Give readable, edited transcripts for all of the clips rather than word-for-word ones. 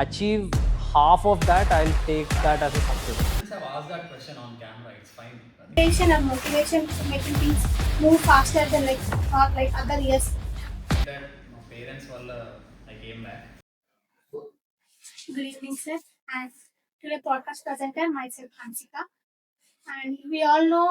achieve half of that, I'll take that as a success. Since I've asked that question on camera, it's fine. Motivation and motivation to making things move faster than like not like other years. That my parents వల్ల I came back. Good evening, sir. And today podcast presenter myself Hansika. And we all know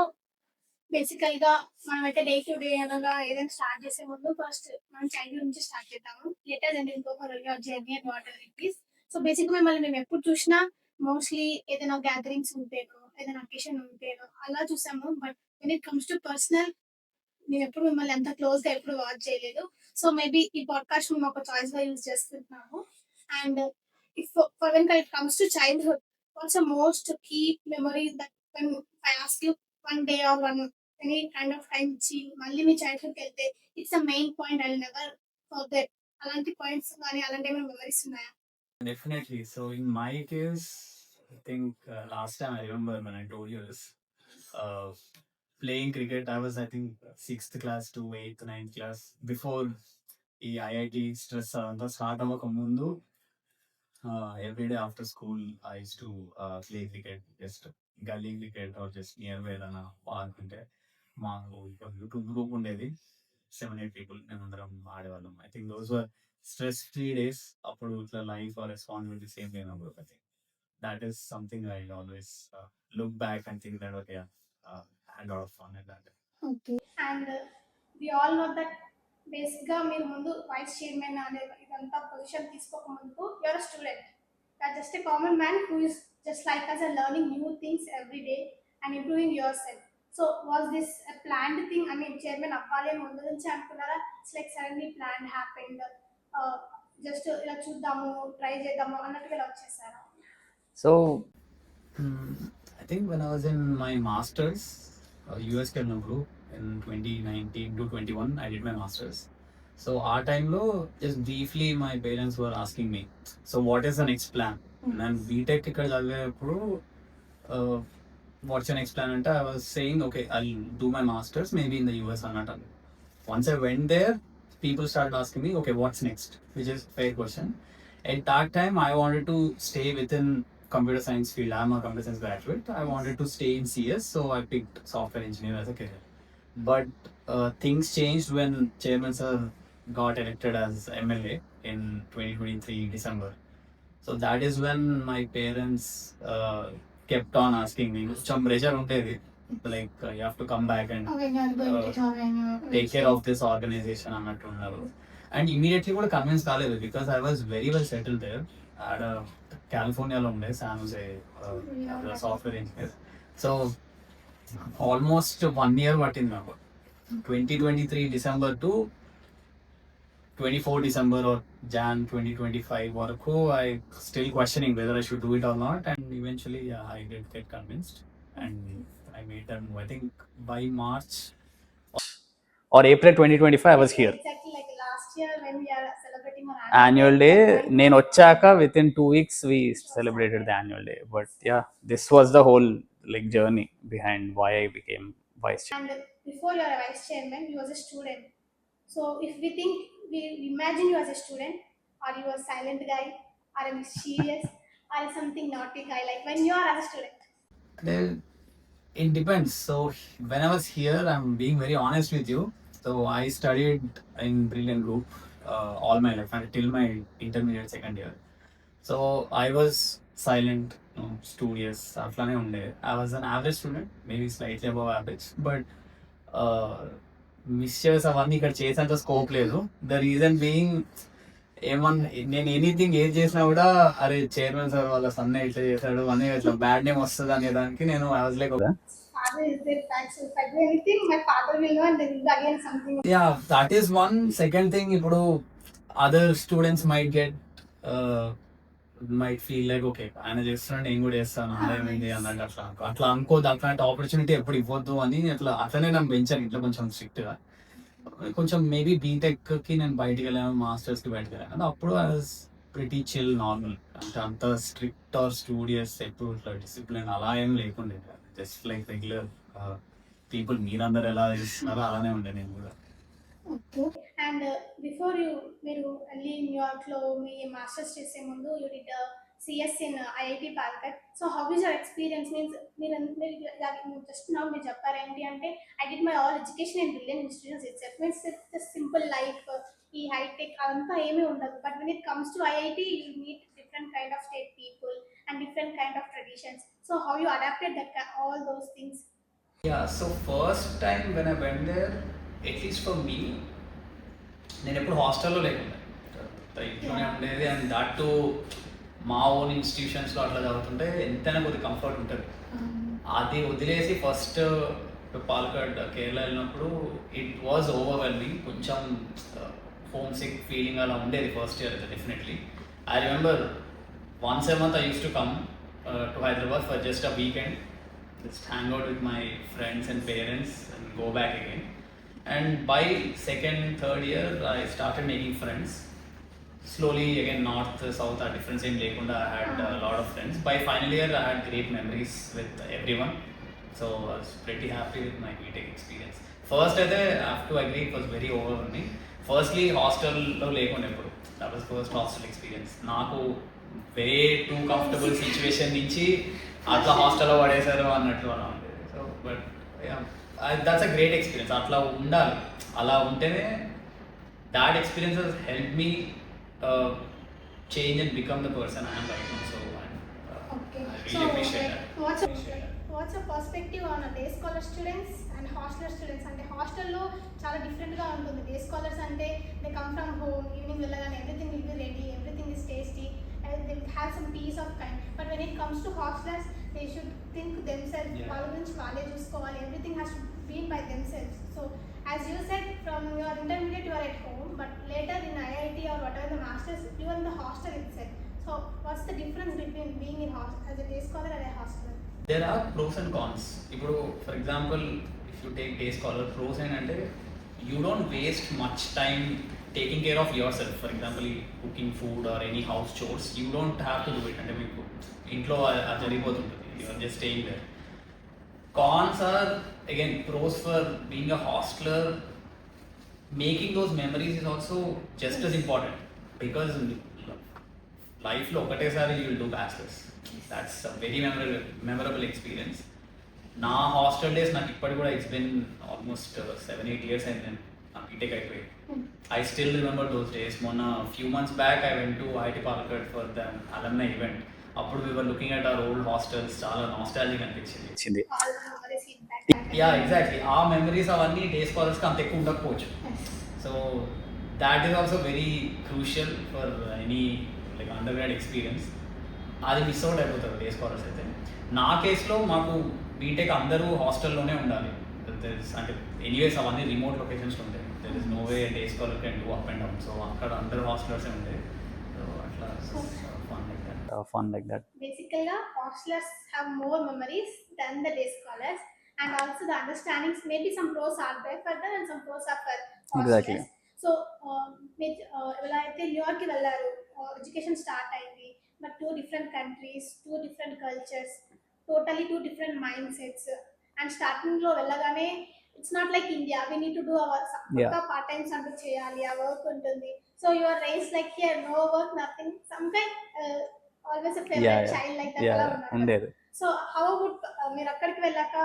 బేసికల్గా మనమైతే day to day అనగా ఏదైనా start చేసే ముందు first మనం childhood నుంచి start చేద్దాము లెటర్ అండ్ ఇంకొక journey and water it. So బేసిక్గా మిమ్మల్ని మేము ఎప్పుడు చూసినా మోస్ట్లీ ఏదైనా గ్యాదరింగ్స్ ఉంటేనో ఏదైనా అకేషన్ ఉంటేనో అలా చూసాము. But when it comes to personal నేను ఎప్పుడు మిమ్మల్ని అంత క్లోజ్గా ఎప్పుడు వాచ్ చేయలేదు. సో మేబీ ఈ పాడ్కాస్ట్ మేము ఒక చాయిస్గా యూజ్ చేస్తున్నాము. And if for when it comes to childhood what's the most key memory that when I ask you one day or one any kind of time ఇచ్చి మళ్ళీ మీ చైల్డ్హుడ్కి వెళ్తే it's a main point I never forget. అలాంటి points కానీ అలాంటి ఏమైనా memories ఉన్నాయా? Definitely. So in my case, I think last time I remember when I told you this, uh, playing cricket, I was I think sixth class to eighth, ninth class before ఈ IIT stress అంతా start అవ్వక ముందు every day after school I used to play cricket, just గల్లీ cricket or just near by ఏదైనా park ఉంటే మాకు YouTube group ఉండేది 7-8 people మేమందరం ఆడేవాళ్ళం. I think those were stress free days. అప్పుడు ఇట్లా లైఫ్ ఆర్ రెస్పాన్సిబిలిటీస్ ఏం లేనప్పుడు I think that is something I always look back and think that okay, had a lot of fun at that. Okay. And we all know that బేసిక్గా మీరు ముందు vice chairman అనే ఇదంతా position తీసుకోక ముందు you are student. You are just a common man who is just like us learning new things every day and improving yourself. So was this planned thing? I mean chairman అవ్వాలి అని ముందు నుంచి అనుకున్నారా? It's like suddenly plan happened, just ఇలా చూద్దాము try చేద్దాము అన్నట్టుగా ఇలా వచ్చేసారా? So I think when I was in my masters, US వెళ్ళినప్పుడు in 2019 to 21 I did my masters. So ఆ టైంలో just briefly my parents were asking me, so what is the next plan? నేను BTech ఇక్కడ చదివేటప్పుడు what's your next plan అంటే I was saying okay, I'll do my masters maybe in the US అన్నట్టు. Once I went there, people started asking me okay, what's next, which is fair question. At that time I wanted to stay within computer science field. I'm a computer science graduate. I wanted to stay in CS, so I picked software engineer as a career. But things changed when Chairman Sir got elected as MLA in 2023 December. So that is when my parents kept on asking me, some pressure untedi, like you have to come back and take care of this organization అన్నట్టు ఉన్నారు. And immediately కూడా convince కాలేదు because I was very well settle there. ఆడ కాలిఫోర్నియాలో ఉండే San Jose software engineer. So almost 1 year పట్టింది నాకు. 2023 December to 24 December or Jan 2025 వరకు I still questioning whether I should do it or not, and eventually I did get convinced and I made them. I think by March or April 2025 I was here. Exactly like last year when we are celebrating our Annual day నేను వచ్చాక within 2 weeks we celebrated the annual day. But yeah, this was the whole like journey behind why I became vice chairman. And before you are a vice chairman, you was a student. So if we think, we imagine you as a student, or you a silent guy, or a mischievous, or something naughty guy, like when you are as a student. Well, it depends. So when I was here, I'm being very honest with you. So I studied in Brilliant Group all my life until my intermediate second year. So I was silent, studious. అట్లానే ఉండే. I was an average student, maybe slightly above average, but మిస్చేస్ అవన్నీ ఇక్కడ చేసేంత scope లేదు. The reason being ఏమన్నా నేను anything ఏది చేసినా కూడా అరే చైర్మన్ సార్ వాళ్ళ సన్న ఇట్లా చేశాడు అని ఇట్లా బ్యాడ్ నేమ్ వస్తుంది అనే దానికి నేను I was like yeah that is one. Second thing, ఇప్పుడు other students might feel like okay ఆయన చేస్తున్నాడు నేను కూడా చేస్తాను ఏమైంది అన్నట్టు అట్లా అనుకోద్దు. అట్లాంటి ఆపర్చునిటీ ఎప్పుడు ఇవ్వద్దు అని అట్లనే నన్ను పెంచాను ఇంట్లో కొంచెం స్ట్రిక్ట్ గా. కొంచెం మేబీ బీటెక్ కి నేను బయటికి వెళ్ళాను, మాస్టర్స్ కి బయటకు వెళ్ళాను. అప్పుడు I was pretty chill, normal. అంటే అంత స్ట్రిక్ట్ ఆర్ స్టూడియస్ ఎప్పుడు ఇట్లా డిసిప్లిన్ అలా ఏం లేకుండే. జస్ట్ లైక్ రెగ్యులర్ పీపుల్ మీరందరూ ఎలా చేస్తున్నారో అలానే ఉండే నేను కూడా. Okay. అండ్ బిఫోర్ మీరు వెళ్ళి న్యూయార్క్లో మీ మాస్టర్స్ చేసే ముందు you did CS in IIT Palakkad. So how is your experience? Means మీరు జస్ట్ నా మీరు చెప్పారు ఏంటి అంటే I did my all education in brilliant institutions itself. Means it's simple life, ఈ హైటెక్ అదంతా ఏమీ ఉండదు. But when it comes to IIT you meet different kind of state people and different kind of traditions. So how you adapted that all those things? Yeah, so first time when I went there, at least for me, నేను ఎప్పుడు హాస్టల్లో లేకుండా ఇంట్లోనే ఉండేది. And that to మా own ఇన్స్టిట్యూషన్స్లో అట్లా చదువుతుంటే ఎంతైనా కొద్దిగా కంఫర్ట్ ఉంటుంది. అది వదిలేసి ఫస్ట్ పాలకాడ్ కేరళ వెళ్ళినప్పుడు ఇట్ వాజ్ ఓవర్వెల్మింగ్. కొంచెం హోమ్ సిక్ ఫీలింగ్ అలా ఉండేది ఫస్ట్ ఇయర్ అయితే definitely. I remember once a month I used to come to Hyderabad for just a weekend, just hang out with my friends and parents and go back again. And by second, third year I started making friends. Slowly again north, south are different, same Lekunda I had a lot of friends. By final year I had great memories with everyone. So I was pretty happy with my BTech experience. First I have to agree it was very overwhelming. Firstly hostel lo lekunda eppudu. That was first hostel experience. నాకు వే two comfortable situation నుంచి అట్లా హాస్టల్లో పడేశారు అన్నట్టు అలా ఉండేది. So but that's a great experience. అట్లా ఉండాలి, అలా ఉంటేనే that experience has help me change and become the person I am right now. So I really appreciate that. What's your perspective on day scholar students and hosteller students? అంటే హాస్టల్లో చాలా డిఫరెంట్గా ఉంటుంది. Day scholars అంటే they come from home, evening వెళ్ళగానే everything will be ready, everything is tasty, they will have some piece of kind. But when it comes to hostellers they should think themselves, వాళ్ళ గురించి వాళ్ళే చూసుకోవాలి, everything has to been by themselves. So as you said from your intermediate you are at home, but later in IIT or whatever the masters, you are in the hostel itself. So what's the difference between being in as a day scholar and a hosteler? There are pros and cons. ఇప్పుడు for example if you take day scholar, pros ఏంటంటే you don't waste much time taking care of yourself. For example cooking food or any house chores you don't have to do it. అంటే మీకు ఇంట్లో అది జరిగిపోతుంటుంది, you are just staying there. Cons are again pros for being a hostler. Making those memories is also just as important because life lo ఒకటేసారి you will do bachelors. That's a very memorable experience. నా hostel days నాకు ఇప్పటికి కూడా it's been almost 7-8 years అయింది నా BTech అయిపోయి. I still remember those days. మొన్న few months back I went to IIT Palakkad for the alumni event. అప్పుడు we were looking at our old hostels. చాలా నాస్టాలజిక్ అనిపించింది. Yeah exactly. ఆ memories అవన్నీ day స్కాలర్స్కి అంత ఎక్కువ ఉండకపోవచ్చు. So that is also very crucial for any like undergrad experience. అది మిస్ అవుట్ అయిపోతారు డే స్కాలర్స్ అయితే. నా కేసులో మాకు బీటెక్ అందరూ హాస్టల్లోనే ఉండాలి. అంటే ఎనీవేస్ అవన్నీ రిమోట్ లొకేషన్స్లో ఉంటాయి. There is no way day scholar can do up and down. So అక్కడ అందరూ హాస్టలర్సే ఉంటాయి. సో అట్లా fun like that. Basically, hostelers have more memories than the day scholars, and also the understandings. Maybe some pros are there for them and some pros are for hostelers. Exactly. So, ఎలా అయితే న్యూయార్క్కి వెళ్ళారు, education start అయింది, but 2 different countries, 2 different cultures, totally 2 different mindsets. And స్టార్టింగ్లో వెళ్ళగానే it's not like India, we need to do our part times అంటూ చేయాలి, ఆ work ఉంటుంది. So you are rise like here no work, nothing, some kind always a favourite child like that అలా ఉన్నారు. So how about మీరు అక్కడికి వెళ్ళాక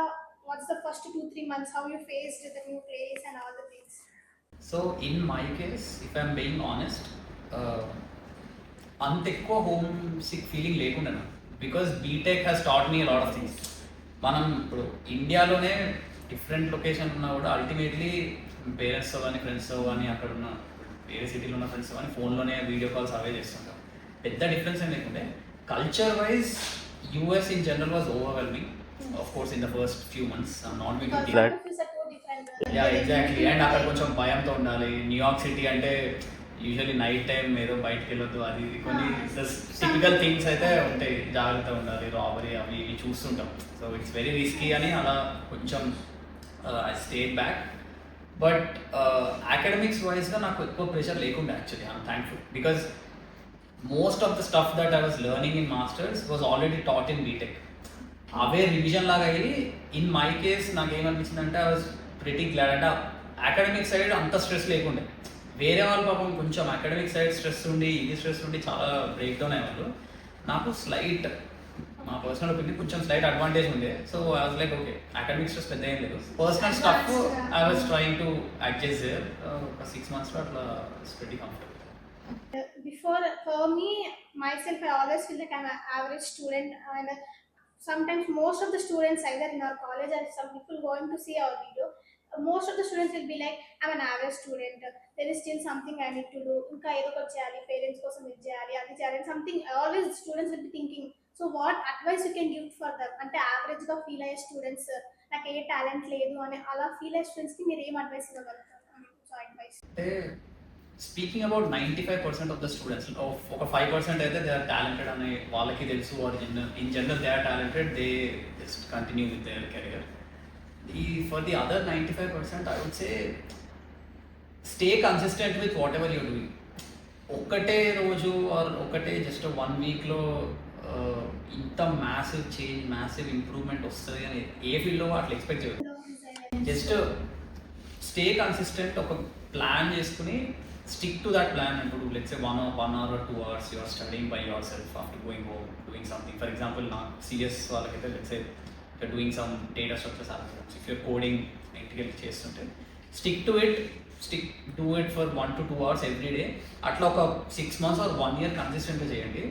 what's the first 2-3 months, how you faced the new place and all the things? So in my case, if I'm being honest, అంత ఎక్కువ home sick feeling లేకుండా, because BTech has taught me lot of things. మనం ఇప్పుడు ఇండియాలోనే different location ఉన్నా కూడా ultimately పేరెంట్స్తో కానీ ఫ్రెండ్స్తో కానీ అక్కడ ఉన్న వేరే సిటీలో ఉన్న ఫ్రెండ్స్తో కానీ ఫోన్లోనే వీడియో కాల్స్ అవే చేస్తుంటాం. పెద్ద డిఫరెన్స్ ఏం లేకుంటే culture wise US in general was overwhelming. Of course in the first few months not be to yeah exactly. And అక్కడ కొంచెం భయంతో ఉండాలి. న్యూయార్క్ సిటీ అంటే యూజువల్లీ నైట్ టైం ఏదో బయటకు వెళ్ళొద్దు, అది కొన్ని టిపికల్ థింగ్స్ అయితే ఉంటాయి, జాగ్రత్తగా ఉండాలి, రాబరీ అవి ఇవి చూస్తుంటాం. సో ఇట్స్ వెరీ రిస్కీ అని అలా కొంచెం I stayed back. But academics వైజ్గా నాకు ఎక్కువ ప్రెషర్ లేకుండా actually I'm thankful, because most of the stuff that I was learning in masters was already taught in BTech. అవే రివిజన్ లాగా అయ్యి ఇన్ మై కేస్ నాకు ఏమనిపించిందంటే ఐ వాజ్ ప్రిటీ గ్లాడ్. అంటే అకాడమిక్ సైడ్ అంత స్ట్రెస్ లేకుండే, వేరే వాళ్ళు పాపం కొంచెం అకాడమిక్ సైడ్ స్ట్రెస్ ఉండి ఇది స్ట్రెస్ ఉండి చాలా బ్రేక్ డౌన్ అయ్యేవాళ్ళు. నాకు స్లైట్ మా పర్సనల్ ఒపీనియన్ కొంచెం స్లైట్ అడ్వాంటేజ్ ఉండే. So I was like okay academic stress పెద్ద ఏం లేదు, personal stuff I was trying to adjust there. ఒక 6 months అట్లా very comfortable. Before, for me, myself, I always feel like I'm an average student, and sometimes most of the students, either in our college or some people going to see our video, most of the students will be like, I'm an average student. There is still something I need to do. ఇంకా ఏదో ఒకటి చేయాలి, parents కోసం ఇది చేయాలి, అది చేయాలి, something always students will be thinking. So what advice you can give for that? అంటే యావరేజ్ గా ఫీల్ అయ్యే స్టూడెంట్స్, నాకు ఏ టాలెంట్ లేదు అని అలా ఫీల్ అయ్యే స్టూడెంట్స్ కి మీరు ఏం అడ్వైస్ ఇవ్వగలుగుతారు? సో అడ్వైస్ అంటే speaking about 95% of the students, ఒక 5% అయితే దే ఆర్ టాలెంటెడ్ అని వాళ్ళకి తెలుసు, or in general they are talented, they just continue with their career. For the other 95% I would say stay consistent with whatever you're doing. ఒక్కటే రోజు are ఒకటే just 1 weekలో ఇంత massive change, massive improvement వస్తుంది అని ఏ ఫీల్డ్లో అట్లా expect చేయదు. Just stay consistent, ఒక ప్లాన్ చేసుకుని స్టిక్ టు దట్ ప్లాన్. ఇప్పుడు let's say 1 hour or 2 hours you are studying by yourself after going home, doing something. For example, నా సిఎస్ వాళ్ళకైతే let's say you're doing some data structures algorithms, if you're coding ఇంటికెళ్ళి చేస్తుంటే do it for 1 to 2 hours every day. అట్లా ఒక 6 months or 1 year కన్సిస్టెంట్గా చేయండి.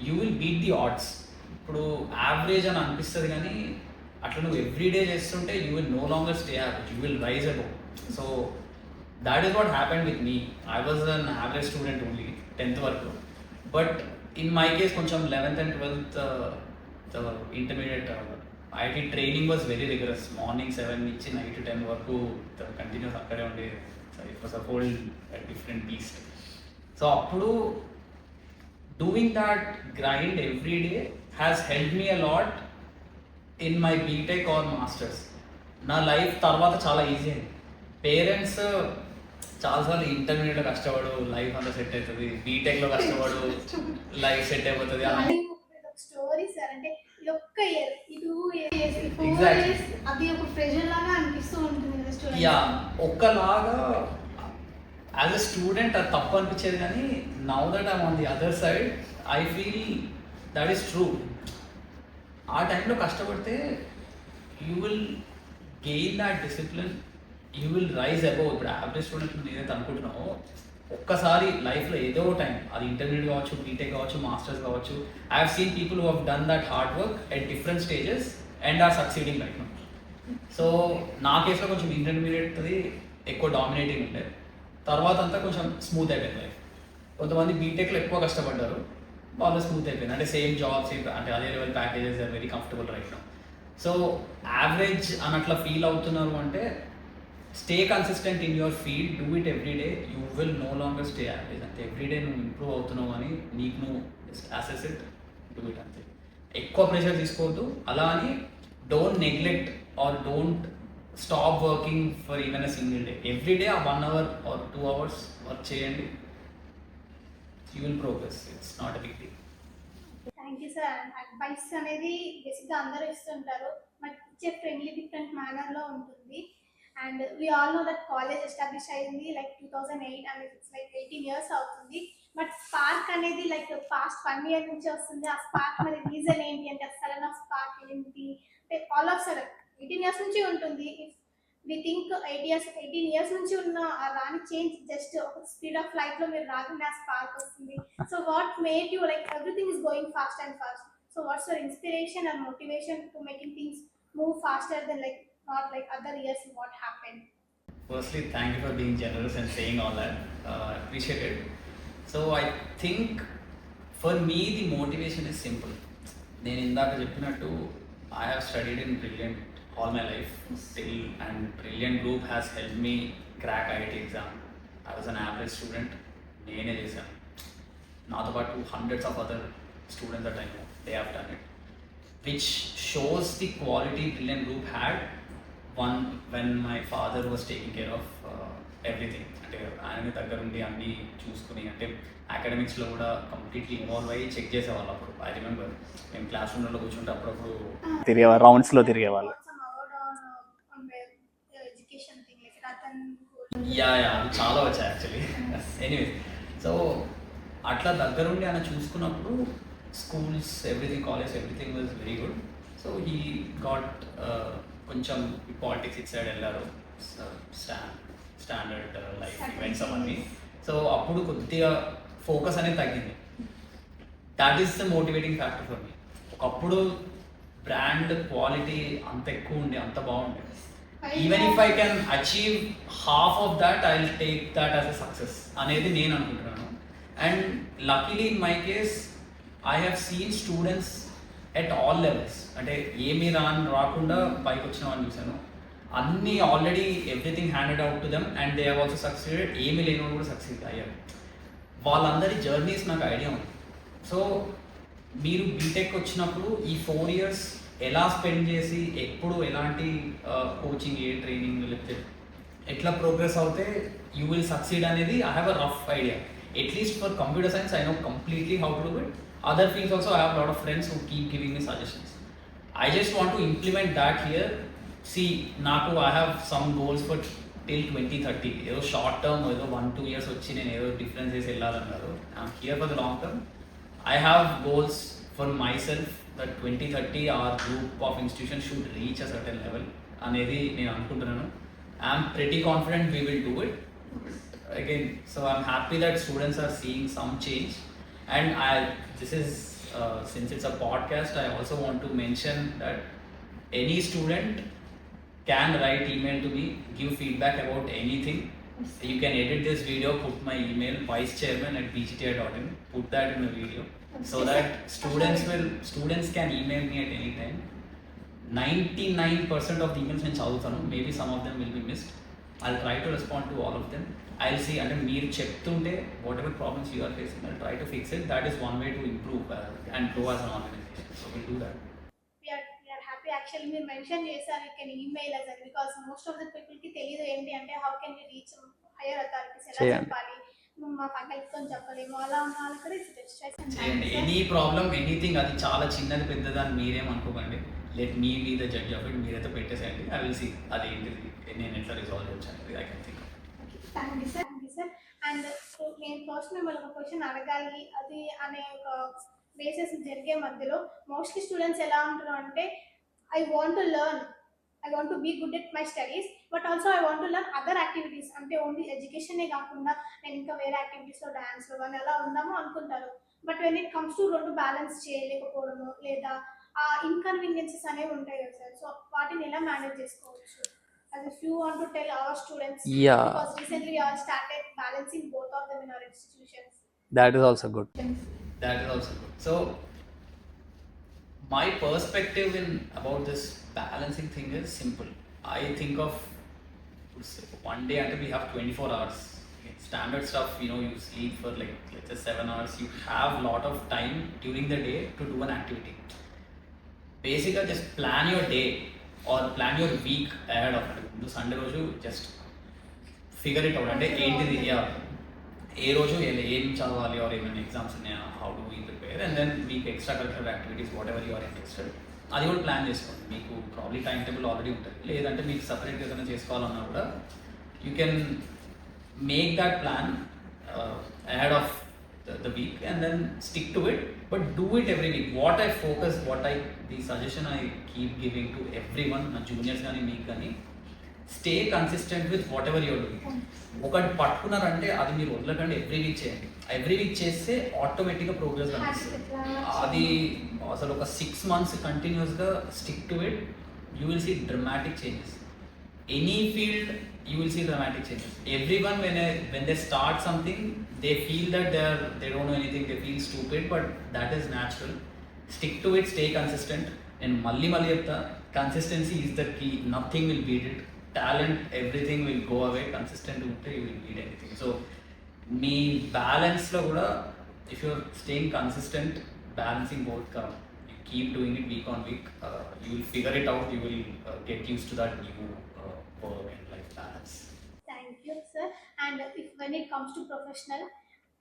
You will beat the odds. ఇప్పుడు average అని అనిపిస్తుంది కానీ అట్లా నువ్వు ఎవ్రీడే చేస్తుంటే you will no longer stay average, you will rise above. So that is what happened with me. I was an average student only 10th వరకు, but in my case కొంచెం 11th and 12th the intermediate IT training was very rigorous. Morning 7 నుంచి night 10 వరకు continuous అక్కడే ఉండే. It was a whole different beast. So అప్పుడు doing that grind every day has helped me a lot in my BTech or masters. నా life తర్వాత చాలా easy అయింది. Parents చాలాసార్లు ఇంటర్మీడియట్లో కష్టపడు లైఫ్ అంతా సెట్ అవుతుంది, బీటెక్లో కష్టపడు లైఫ్ సెట్ అయిపోతుంది అని. స్టోరీ సార్, అంటే ఇది ఒక్క ఇయర్, ఈ 2 years, ఈ 4 Exactly. years అది ఒక ప్రెషర్ లాగా అనిపిస్తూ ఉంటుంది కదా స్టూడెంట్. యా, ఒక్కలాగా యాజ్ అ స్టూడెంట్ అది తప్పు అనిపించేది, కానీ now that I'm on the other side I feel that is true. ఆ టైంలో కష్టపడితే you will gain that discipline, you will rise above. ఇప్పుడు యావరేజ్ స్టూడెంట్ ఏదైతే అనుకుంటున్నావో ఒక్కసారి లైఫ్లో ఏదో టైం, అది ఇంటర్మీడియట్ కావచ్చు, బీటెక్ కావచ్చు, మాస్టర్స్ కావచ్చు, I have seen people who have done that hard work at different stages and are succeeding right now. So నా కేసులో కొంచెం ఇంటర్మీడియట్ది ఎక్కువ డామినేటింగ్ ఉండే, తర్వాత అంతా కొంచెం స్మూత్ అయిపోయింది లైఫ్. కొంతమంది బీటెక్లో ఎక్కువ కష్టపడ్డారు, వాళ్ళు స్మూత్ అయిపోయింది, అంటే సేమ్ జాబ్, సేమ్ అంటే అదే level packages, are very comfortable right now. So average అని అట్లా ఫీల్ అవుతున్నారు అంటే stay consistent in your field, do it every day, you will no longer stay average. అంటే ఎవ్రీడే నువ్వు ఇంప్రూవ్ అవుతున్నావు అని నీకు నువ్వు just assess it, do it అంతే. ఎక్కువ ప్రెషర్ తీసుకోవద్దు, అలా అని don't neglect or don't stop working for even a single day. Every day ఆ 1 hour or 2 hours వర్క్ చేయండి, you will progress. It's not a big deal. Thank you sir. Advice అనేది బేసిక్గా అందరూ ఇస్తుంటారు, బట్ ఇచ్చే ఫ్రెండ్లీ డిఫరెంట్ మేనర్లో ఉంటుంది. And we all know that college establish అయింది like 2008 and it's like 18 years అవుతుంది. బట్ స్పార్క్ అనేది లైక్ పాస్ట్ 1 year నుంచి వస్తుంది. ఆ స్పార్క్ మరి రీజన్ ఏంటి అంటే సడన్ ఆఫ్ స్పార్క్ ఏంటి అంటే ఆల్ ఆఫ్ సడన్ 18 years నుంచి ఉంటుంది. ఇఫ్ వి థింక్ 18 years నుంచి ఉన్న ఆ రాని చేంజ్ జస్ట్ ఒక స్పీడ్ ఆఫ్ లైట్ లో మీరు రాగానే ఆ స్పార్క్ వస్తుంది. So what made you like everything is going fast and fast? So what's your inspiration and motivation to making things move faster than like not like other years? What happened? Firstly, thank you for being generous and saying all that. I appreciate it. So I think for me the motivation is simple. నేను ఇందాక చెప్పినట్టు I have studied in Brilliant all my life still, and Brilliant group has helped me crack IIT exam. I was an average student, నేనే చేశాను. నాతో పాటు hundreds of other students that I know, they have done it, which shows the quality Brilliant group had when my father was taking care of everything. అంటే ఆయన దగ్గర ఉండి అన్నీ చూసుకుని, అంటే అకాడమిక్స్లో కూడా కంప్లీట్లీ ఇన్వాల్వ్ అయ్యి చెక్ చేసేవాళ్ళు. అప్పుడు ఐ రిమెంబర్ మేము క్లాస్ రూమ్లో కూర్చుంటే అప్పుడప్పుడు తిరిగేవాళ్ళు, రౌండ్స్లో తిరిగేవాళ్ళు. Some award on education thing like that. Spartan yeah అవి చాలా వచ్చాయి యాక్చువల్లీ. ఎనీవే, సో అట్లా దగ్గరుండి ఆయన చూసుకున్నప్పుడు schools everything, college everything was very good. So he got కొంచెం పాలిటిక్స్ ఇట్ సైడ్ వెళ్ళారు, స్టాండర్డ్ లైఫ్ ఈవెంట్స్ అవన్నీ. సో అప్పుడు కొద్దిగా ఫోకస్ అనేది తగ్గింది. That is the motivating factor for me. ఒకప్పుడు బ్రాండ్ క్వాలిటీ అంత ఎక్కువ ఉండే, అంత బాగుండే. Even if I can achieve half of that I will take that as a success అనేది నేను అనుకుంటున్నాను. And luckily in my case I have seen students at all levels. అంటే ఏమీ రాకుండా పైకి వచ్చిన వాళ్ళని చూశాను. అన్నీ already everything handed out to them and they have also succeeded. ఏమీ లేని వాళ్ళు కూడా సక్సీడ్ అయ్యారు. వాళ్ళందరి జర్నీస్ నాకు ఐడియా ఉంది. సో మీరు బీటెక్ వచ్చినప్పుడు ఈ 4 years ఎలా స్పెండ్ చేసి ఎప్పుడు ఎలాంటి కోచింగ్, ఏ ట్రైనింగ్, లేకపోతే ఎట్లా ప్రోగ్రెస్ అవుతే యూ విల్ సక్సీడ్ అనేది I have a rough idea. At least for computer science I know completely how to do it. Other fields also I have lot of friends who keep giving me suggestions. I just want to implement that here. నాకు I have some goals for till 2030. ఏదో short term, ఏదో 1-2 years వచ్చి నేను ఏదో difference చేసి వెళ్ళాలన్నారు. I'm here for the long term. I have goals for myself that 2030 our group of institutions should reach a certain level అనేది నేను అనుకుంటున్నాను. I'm pretty confident we will do it. Again, so I'm happy that students are seeing some change. And this is since it's a podcast, I also want to mention that any student can write email to me, give feedback about anything. You can edit this video, put my email vicechairman@bgti.in, put that in the video so that students can email me at any time. 99% of the emails నేను చదువుతాను. Maybe some of them will be missed. I'll try to respond to all of them. I'll see, అంటే మీరు చెప్తుంటే whatever problems you are facing, I'll try to fix it. That is one way to improve and grow as an organization. So we'll do that. we are happy actually మీరు mention చేశారు you can email us అని, because most of the people కి తెలియదు ఏంటి అంటే how can we reach higher authorities, ఎలా చేయండి. చెప్పాలి, మా ఫ్యాకల్టీతో చెప్పలేము, అలా ఉన్న వాళ్ళు కూడా చేయండి. ఎనీ ప్రాబ్లమ్, ఎనీథింగ్, అది చాలా చిన్నది పెద్దది అని మీరేం అనుకోకండి. Let me be the judge of it. మీరైతే పెట్టేసేయండి. ఐ విల్ సీ అది ఏంటిది, నేను ఎట్లా రిజాల్వ్ చేయాలి. I can think. Thank you sir. And నేను ఫస్ట్ మిమ్మల్ని ఒక క్వశ్చన్ అడగాలి అది అనే ఒక బేసెస్ జరిగే మధ్యలో మోస్ట్లీ స్టూడెంట్స్ ఎలా ఉంటారు అంటే I want to learn, I want to be good at my studies, but also I want to learn other activities. అంటే ఓన్లీ ఎడ్యుకేషనే కాకుండా నేను ఇంకా వేరే యాక్టివిటీస్లో డాన్స్లో కానీ అలా ఉందాము అనుకుంటారు. But when it comes to రెండు బ్యాలెన్స్ చేయలేకపోవడము లేదా ఆ ఇన్కన్వీనియన్సెస్ అనేవి ఉంటాయి కదా సార్. సో వాటిని ఎలా మేనేజ్ చేసుకోవచ్చు? As if you want to tell our students, Yeah. because recently we all started balancing both of them in our institutions. That is also good. That is also good. So my perspective about this balancing thing is simple. I think of one day until we have 24 hours. Standard stuff, you sleep for like let's say 7 hours. You have a lot of time during the day to do an activity. Basically, just plan your day or plan your week ahead of it. ముందు Sunday రోజు just figure it out. అంటే ఏంటిది, ఏ రోజు ఏం చదవాలి, are ఏమైనా exams ఉన్నాయా, how do we prepare, and then మీకు extra curricular activities whatever you are interested, అది కూడా ప్లాన్ చేసుకోండి. మీకు ప్రాబ్లీ టైం టేబుల్ ఆల్రెడీ ఉంటుంది. లేదంటే మీకు సపరేట్గా ఏదైనా చేసుకోవాలన్నా కూడా you can make that plan ahead of the week and then stick to it, but do it every week. The suggestion I keep giving to everyone, my juniors gaani meek gaani, stay consistent with whatever you are doing. ఒకటి పట్టుకున్నారంటే అది మీరు వదలకండి. Every week చేయండి. Every week చేస్తే ఆటోమేటిక్గా progress కనిపిస్తుంది. అది అసలు ఒక 6 months కంటిన్యూస్గా stick to it, you will see dramatic changes. Any field you will see dramatic changes. Everyone when they start something they feel that they don't know anything, they feel stupid, but that is natural. Stick to it, stay consistent, and malli chepta, consistency is the key. Nothing will beat it. Talent, everything will go away. Consistent unte you will beat anything. So me balance lo kuda, if you are staying consistent, balancing both, you keep doing it week on week, you will figure it out. You will get used to that new work and life balance. Thank you sir. And if when it comes to professional,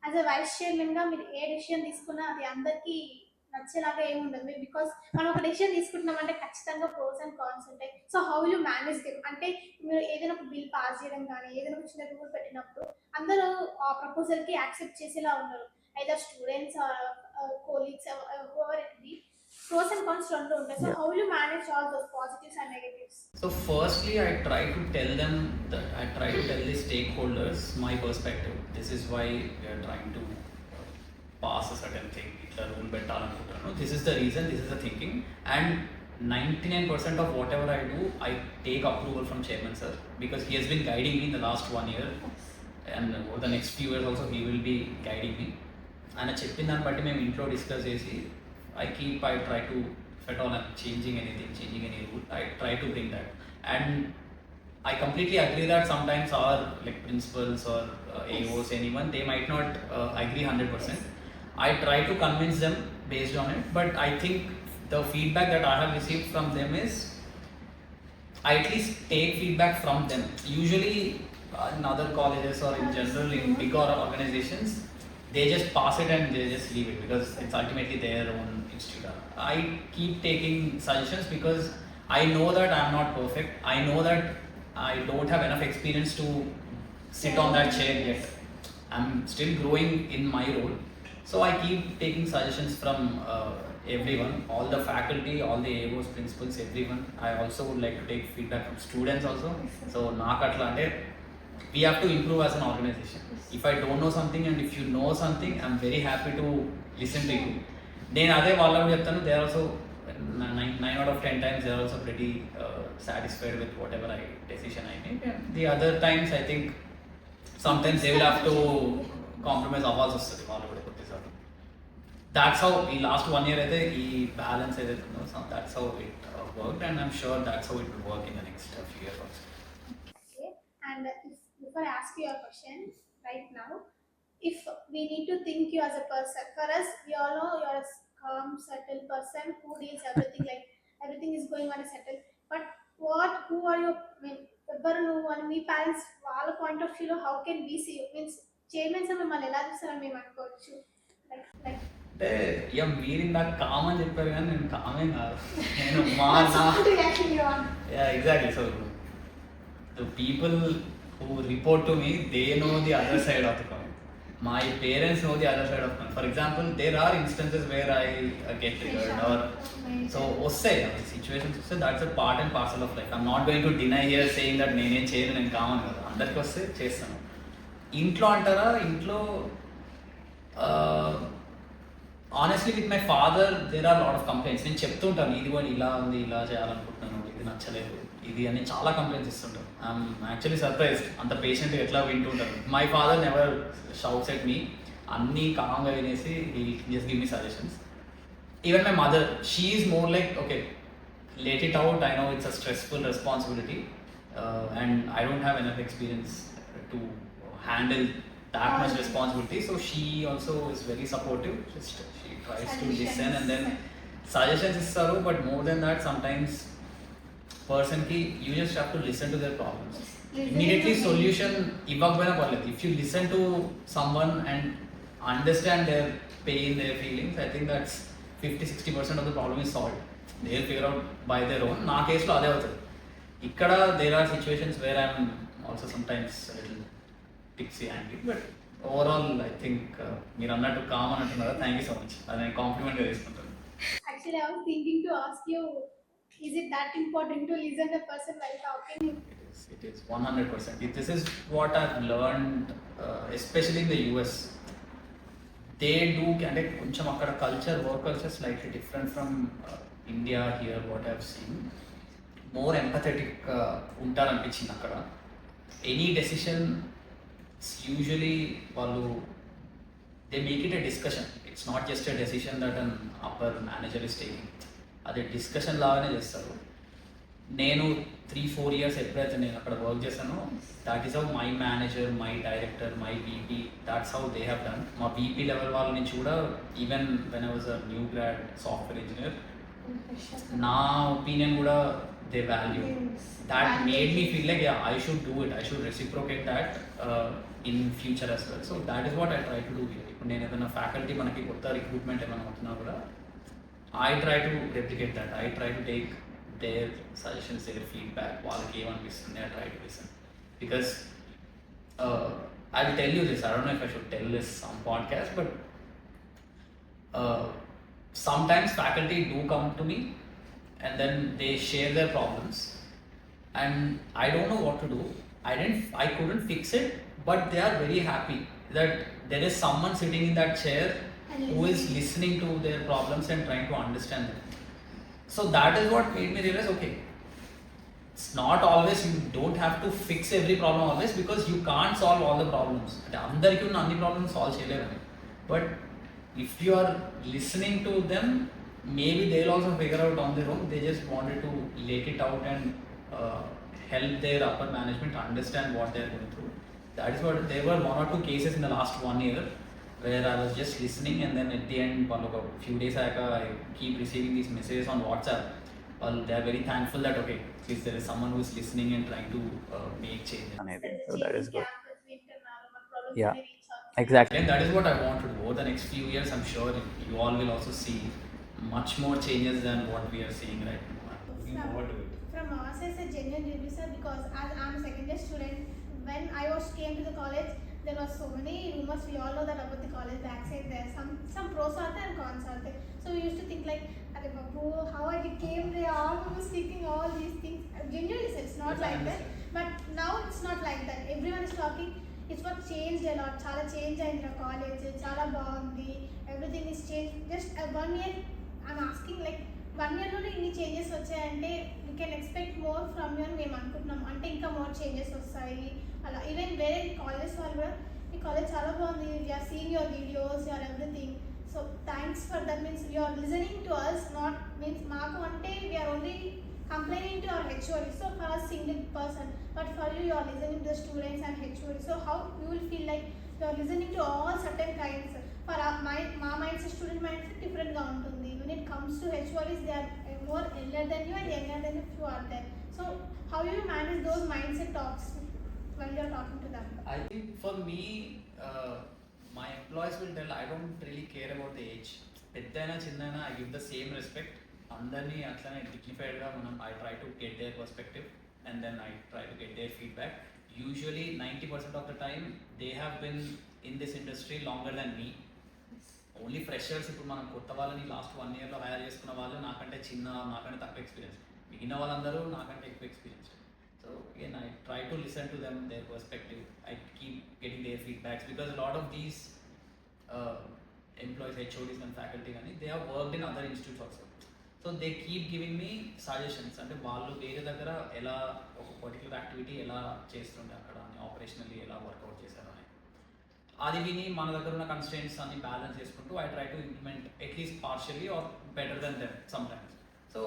as a vice chairman గా మీరు ఏ decision తీసుకున్నా అది అందరికీ నచ్చేలాగా ఏమి ఉండదు because మనం ఒక decision తీసుకుంటున్నామంటే ఖచ్చితంగా ప్రోస్ అండ్ కాన్స్ ఉంటాయి. So how you manage them అంటే మీరు ఏదైనా ఒక బిల్ పాస్ చేయడం కానీ ఏదైనా ఒక చిన్న రూల్ పెట్టినప్పుడు అందరూ ఆ ప్రపోజల్ కి యాక్సెప్ట్ చేసేలా ఉండరు. Either students colleagues whoever it be, pros and cons రెండు ఉంటాయి. So how you manage all those positives and negatives? So firstly, I try to tell them that I try to tell the stakeholders my perspective. This is why we are trying to pass a certain thing. Itla rule పెట్టాలనుకుంటున్నాను. This is the reason. This is the thinking. And 99% of whatever I do, I take approval from Chairman Sir because he has been guiding me in the last 1 year, and over the next few years also he will be guiding me. ఆయన చెప్పిన దాన్ని బట్టి మేము ఇంట్లో discuss చేసి I try to, if at all I'm changing anything, changing any rule, I try to bring that. And I completely agree that sometimes our like principals or AOs, anyone, they might not agree 100%. I try to convince them based on it, but I think the feedback that I have received from them is I at least take feedback from them. Usually in other colleges or in general in bigger organizations, they just pass it and they just leave it because it's ultimately their own institute. I keep taking suggestions because I know that I am not perfect. I know that I don't have enough experience to sit on that chair yet. I'm still growing in my role. So I keep taking suggestions from everyone, all the faculty, all the AOs, principals, everyone. I also would like to take feedback from students also. So naakatla ante we have to improve as an organization. If I don't know something and if you know something, I'm very happy to listen to you. నేను అదే వాళ్ళకు చెప్తాను. They are also 9 out of 10 times they are also pretty satisfied with whatever decision I make. And the other times I think sometimes they will have to compromise అవ్వాల్సి వస్తుంది వాళ్ళు కూడా కొద్దిసార్లు. That's how ఈ last 1 year అయితే ఈ balance ఏదైతే ఉందో, so that's how it worked, and I'm sure that's how it will work in the next few years also. Okay. And before I ask you a question right now, if we need to think you as a person, for us, we all know you're a calm, settled person who deals everything like everything is going on a settle. But who are you? I mean, ఎవరు నువ్వు అని మీ parents వాళ్ళ point of వ్యూలో how can B C you means chairmans మిమ్మల్ని ఎలా చూస్తారని మేము అనుకోవచ్చు? లైక్ అంటే ఇక మీరు ఇందాక కామ్ అని చెప్పారు కానీ నేను కామే కాదు. నేను మా exactly. So the people who report to me, they know the other side of the coin. My parents know the other side of the coin. For example, there are instances where I get triggered or so వస్తాయి situations వస్తాయి. That's a part and parcel of life. I'm not going to deny here saying that నేనేం చేయను, నేను common కదా, అందరికి వస్తే చేస్తాను. ఇంట్లో అంటారా, ఇంట్లో honestly with my father there are lot of complaints. నేను చెప్తూ ఉంటాను, ఇది కూడా ఇలా ఉంది, ఇలా చేయాలనుకుంటున్నాను, ఇది నచ్చలేదు, ఇది అని చాలా కంప్లైంట్స్ ఇస్తుంటాను. ఐఎమ్ యాక్చువల్లీ సర్ప్రైజ్డ్ అంత పేషెంట్గా ఎట్లా వింటుంటాను. My father never shouts at me, అన్నీ కామ్గా వినేసి he just give me suggestions. Even my mother, she is more like okay let it out, I know it's a stressful responsibility and I don't have enough experience to handle that much responsibility, so she also is very supportive. She tries to listen and then suggestions istaru, but more than that sometimes person ki you just have to listen to their problems. Immediately solution ivvakapona parledu. If you listen to someone and understand their pain, their feelings, I think that's 50-60% of the problem is solved. They'll figure out by their own. నా కేసులో అదే అవుతుంది. ఇక్కడ there are situations where I'm also sometimes little pixie angry, but overall I think మీరు అన్నట్టు com అని అంటున్నారు. Thank you so much, అది నేను కాంప్లిమెంట్గా తీసుకుంటాను. Actually, I was thinking to ask you, is it that important to listen to a person while talking? It is 100%. This is what I've learned, especially in the US. They do, అంటే కొంచెం అక్కడ culture, work culture slightly different from India. Here what I've seen, more empathetic ఉంటారనిపించింది అక్కడ. Any decision usually వాళ్ళు they make it a discussion. It's not just a decision that an upper manager is taking. అది discussion లాగానే చేస్తారు. నేను 3-4 years ఎప్పుడైతే నేను అక్కడ వర్క్ చేశానో, that is how my manager, my director, my VP, that's how they have done. మా VP level వాళ్ళ నుంచి కూడా, even when I was a new grad software engineer, నా ఒపీనియన్ కూడా they value. That made me feel like I should do it, I should reciprocate that in future as well. So that is what I try to do here. ఇప్పుడు నేను ఏదైనా faculty, మనకి కొత్త recruitment ఏమైనా అవుతున్నా కూడా I try to replicate that. I try to take their suggestions, their feedback, వాళ్ళకి ఏమనిపిస్తుంది, I try to listen. Because I'll tell you this, I don't know if I should tell this on podcast, but sometimes faculty do come to me and then they share their problems and I don't know what to do. I couldn't fix it, but they are very happy that there is someone sitting in that chair who is listening to their problems and trying to understand them. So that is what made me realize, okay, it's not always, you don't have to fix every problem always, because you can't solve all the problems. అంటే అందరికీ ఉన్న అన్ని problems solve చేయలేరు. But if you are listening to them, maybe they'll also figure out on their own. They just wanted to let it out and help their upper management understand what they're going through. That is what, there were 1 or 2 cases in the last 1 year where I was just listening and then at the end, a few days back, I keep receiving these messages on WhatsApp. Well, they are very thankful that, okay, at least there is someone who is listening and trying to make changes. So that is good. Yeah, exactly. And that is what I want to do. Over the next few years, I'm sure you all will also see much more changes than what we are seeing right now. Looking forward to it. From our side, a genuine review, sir, because as I'm a second year student, when I came to the college, there were so many rumors. We all know that about the college backside there. Some pros are there and cons are there. So we used to think like, "Arey babu, how I came there? All was thinking all these things." Genuinely, sir, it's not like that. But now it's not like that. Everyone is talking. It's what changed a lot. Chala change in the college. Chala బాగుంది. Everything is changed. Just 1 year, I'm asking like 1 year లోనే ఇన్ని changes వచ్చాయంటే we can expect more from you అని మేము అనుకుంటున్నాం. అంటే ఇంకా more changes వస్తాయి అలా. ఈవెన్ వేరే కాలేజెస్ వాళ్ళు కూడా ఈ కాలేజ్ చాలా బాగుంది, we are seeing your videos, your everything. So thanks for that, means you are listening to us, not means మాకు అంటే we are only complaining to our HOD, so for a single person, but for you are listening to the students and HOD, so how you will feel like you are listening to all certain kinds. For our మా mindset, student mindset different గా ఉంటుంది. When it comes to HODs, they are more elder than you and younger than if you are there. So how you manage those mindset talks when you are talking to them? I think for me, my employees will tell, I don't really care about the age. పెద్దైనా చిన్నైనా I give the same respect. అందరినీ అట్లనే డిగ్నిఫైడ్గా I try to get their perspective and then I try to get their feedback. Usually 90% of the time they have been in this industry longer than me. Only freshers, ఇప్పుడు మనం కొత్త వాళ్ళని last 1 yearలో hire చేసుకున్న వాళ్ళు నాకంటే నాకంటే తక్కువ experience, మిగిలిన వాళ్ళందరూ నాకంటే ఎక్కువ experience. So again I try to listen to them, their perspective. I keep getting their feedbacks because a lot of these employees, HODs and faculty, they have worked in other institutes also. So they keep giving me suggestions. అంటే వాళ్ళు వేరే దగ్గర ఎలా ఒక particular activity ఎలా చేస్తుండే అక్కడ అని, ఆపరేషనల్లీ ఎలా వర్కౌట్ చేశారు అని, అది విని మన దగ్గర ఉన్న కన్స్ట్రెంట్స్ అన్ని బ్యాలెన్స్ చేసుకుంటూ I try to implement at least partially or better than them sometimes. So